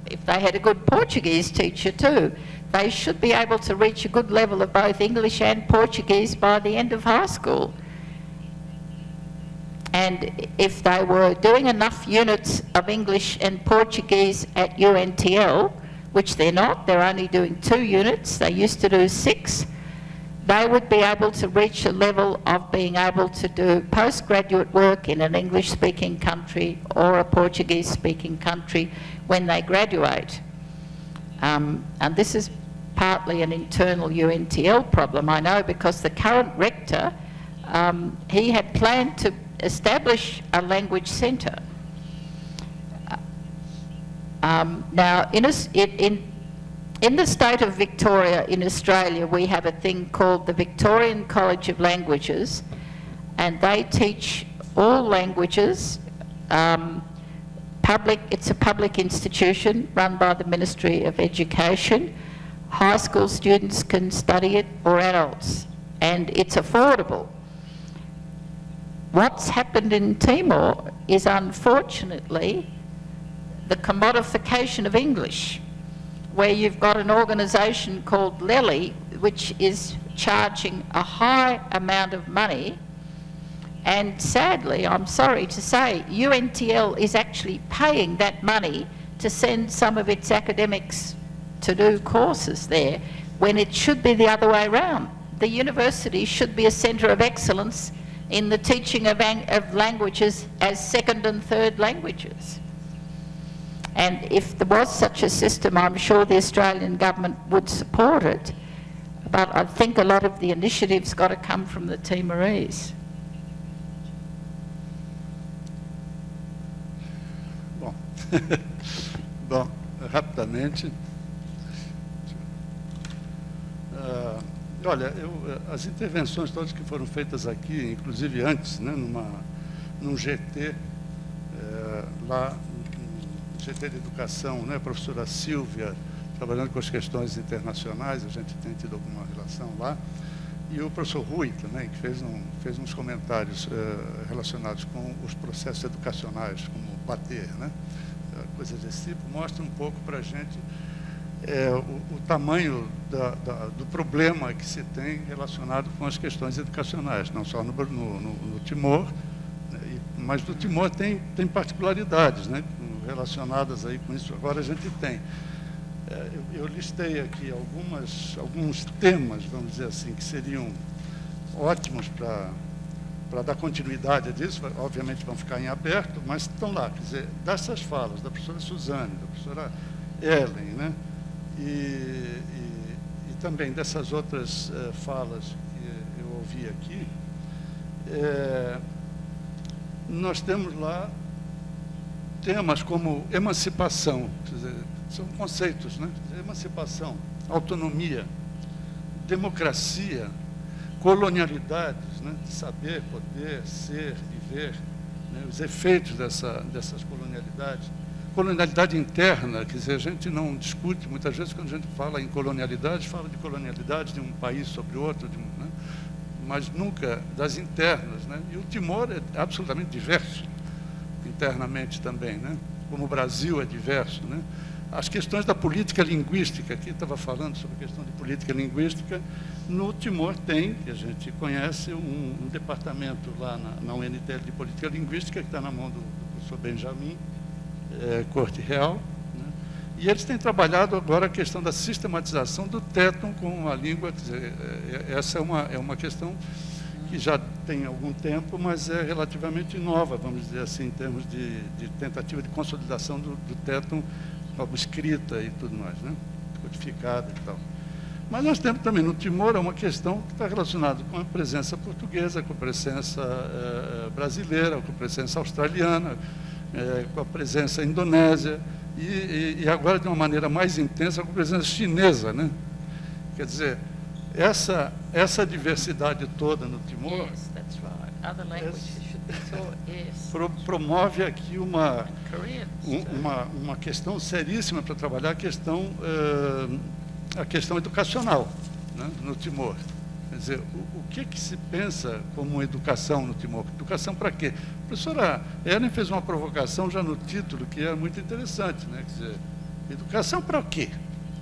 if they had a good Portuguese teacher too, they should be able to reach a good level of both English and Portuguese by the end of high school. And if they were doing enough units of English and Portuguese at UNTL, which they're not, they're only doing 2 units, they used to do 6, they would be able to reach a level of being able to do postgraduate work in an English-speaking country or a Portuguese-speaking country when they graduate. And this is partly an internal UNTL problem, I know, because the current rector, he had planned to establish a language centre. Now, in the state of Victoria in Australia, we have a thing called the Victorian College of Languages, and they teach all languages. It's a public institution run by the Ministry of Education. High school students can study it, or adults, and it's affordable. What's happened in Timor is, unfortunately, the commodification of English, where you've got an organisation called Lely, which is charging a high amount of money, and sadly, I'm sorry to say, UNTL is actually paying that money to send some of its academics to do courses there, when it should be the other way around. The university should be a centre of excellence in the teaching of languages as second and third languages. And if there was such a system, I'm sure the Australian government would support it. But I think a lot of the initiative's got to come from the Timorese. Bom, bom, rapidamente. Olha, as intervenções todas que foram feitas aqui, inclusive antes, né, num GT, lá no GT de Educação, né, a professora Silvia, trabalhando com as questões internacionais, a gente tem tido alguma relação lá, e o professor Rui também, que fez uns comentários relacionados com os processos educacionais, como bater, né, coisas desse tipo, mostra um pouco para a gente o tamanho do problema que se tem relacionado com as questões educacionais, não só no Timor, né, mas no Timor tem particularidades, né, relacionadas aí com isso. Agora a gente tem, eu listei aqui alguns temas, vamos dizer assim, que seriam ótimos para dar continuidade a disso. Obviamente vão ficar em aberto, mas estão lá, quer dizer, dessas falas da professora Suzani, da professora Helen, né, e também dessas outras falas que eu ouvi aqui, nós temos lá temas como emancipação, quer dizer, são conceitos, né? Emancipação, autonomia, democracia, colonialidades, né? Saber, poder, ser, viver, né? Os efeitos dessas colonialidades. Colonialidade interna, quer dizer, a gente não discute, muitas vezes quando a gente fala em colonialidades, fala de colonialidade de um país sobre outro, né? Mas nunca das internas, né? E o Timor é absolutamente diverso, internamente também, né? Como o Brasil é diverso, né? as questões da política linguística, aqui estava falando sobre a questão de política linguística, no Timor tem, que a gente conhece, um departamento lá na UNTL de política linguística, que está na mão do professor Benjamin, Corte Real, né? E eles têm trabalhado agora a questão da sistematização do téton com a língua, quer dizer, essa é uma questão que já tem algum tempo, mas é relativamente nova, vamos dizer assim, em termos de tentativa de consolidação do téton como escrita e tudo mais, né? Codificada e tal. Mas nós temos também no Timor uma questão que está relacionada com a presença portuguesa, com a presença brasileira, com a presença australiana, com a presença indonésia e agora de uma maneira mais intensa com a presença chinesa, né? Quer dizer, essa diversidade toda no Timor promove aqui uma questão seríssima para trabalhar a questão educacional, né, no Timor. Quer dizer, o que se pensa como educação no Timor? Educação para quê? A professora Helen fez uma provocação já no título, que é muito interessante, né? Quer dizer, educação para o quê?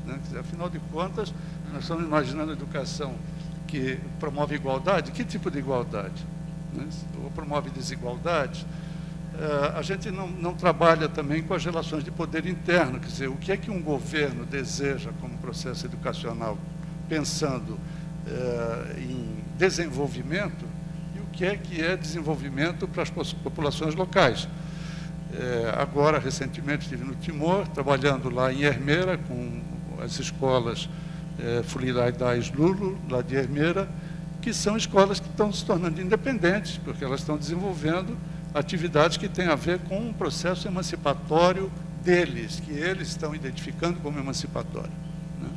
Né? Quer dizer, afinal de contas, nós estamos imaginando a educação que promove igualdade. Que tipo de igualdade? Né? Ou promove desigualdade? A gente não trabalha também com as relações de poder interno, quer dizer, o que é que um governo deseja como processo educacional, pensando em desenvolvimento, e o que é desenvolvimento para as populações locais. Agora, recentemente, estive no Timor, trabalhando lá em Hermera, com as escolas Fundamenta Lulu, lá de Hermera, que são escolas que estão se tornando independentes, porque elas estão desenvolvendo atividades que têm a ver com um processo emancipatório deles, que eles estão identificando como emancipatório, né?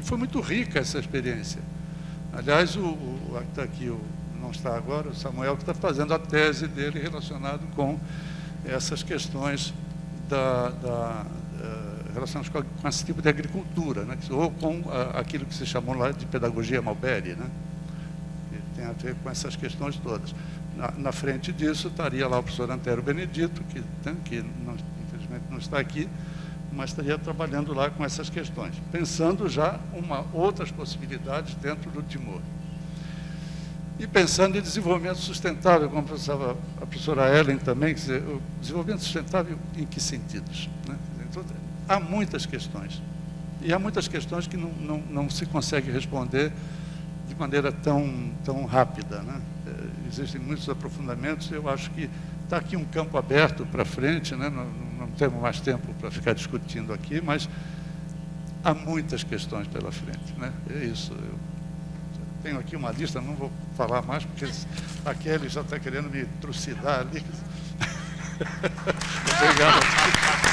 E foi muito rica essa experiência. Aliás, o que está aqui, não está agora, o Samuel, que está fazendo a tese dele relacionado com essas questões relacionadas com esse tipo de agricultura, né? Ou com aquilo que se chamou lá de pedagogia Malberi, né? Que tem a ver com essas questões todas. Na frente disso estaria lá o professor Antero Benedito, que infelizmente não está aqui, mas estaria trabalhando lá com essas questões, pensando já outras possibilidades dentro do Timor. E pensando em desenvolvimento sustentável, como pensava a professora Helen também, quer dizer, o desenvolvimento sustentável em que sentidos, né? Então, há muitas questões, e há muitas questões que não se consegue responder de maneira tão rápida, né? Existem muitos aprofundamentos, eu acho que está aqui um campo aberto para frente, né? Não temos mais tempo para ficar discutindo aqui, mas há muitas questões pela frente, né? É isso. Eu tenho aqui uma lista, não vou falar mais, porque aquele já está querendo me trucidar ali. Obrigado.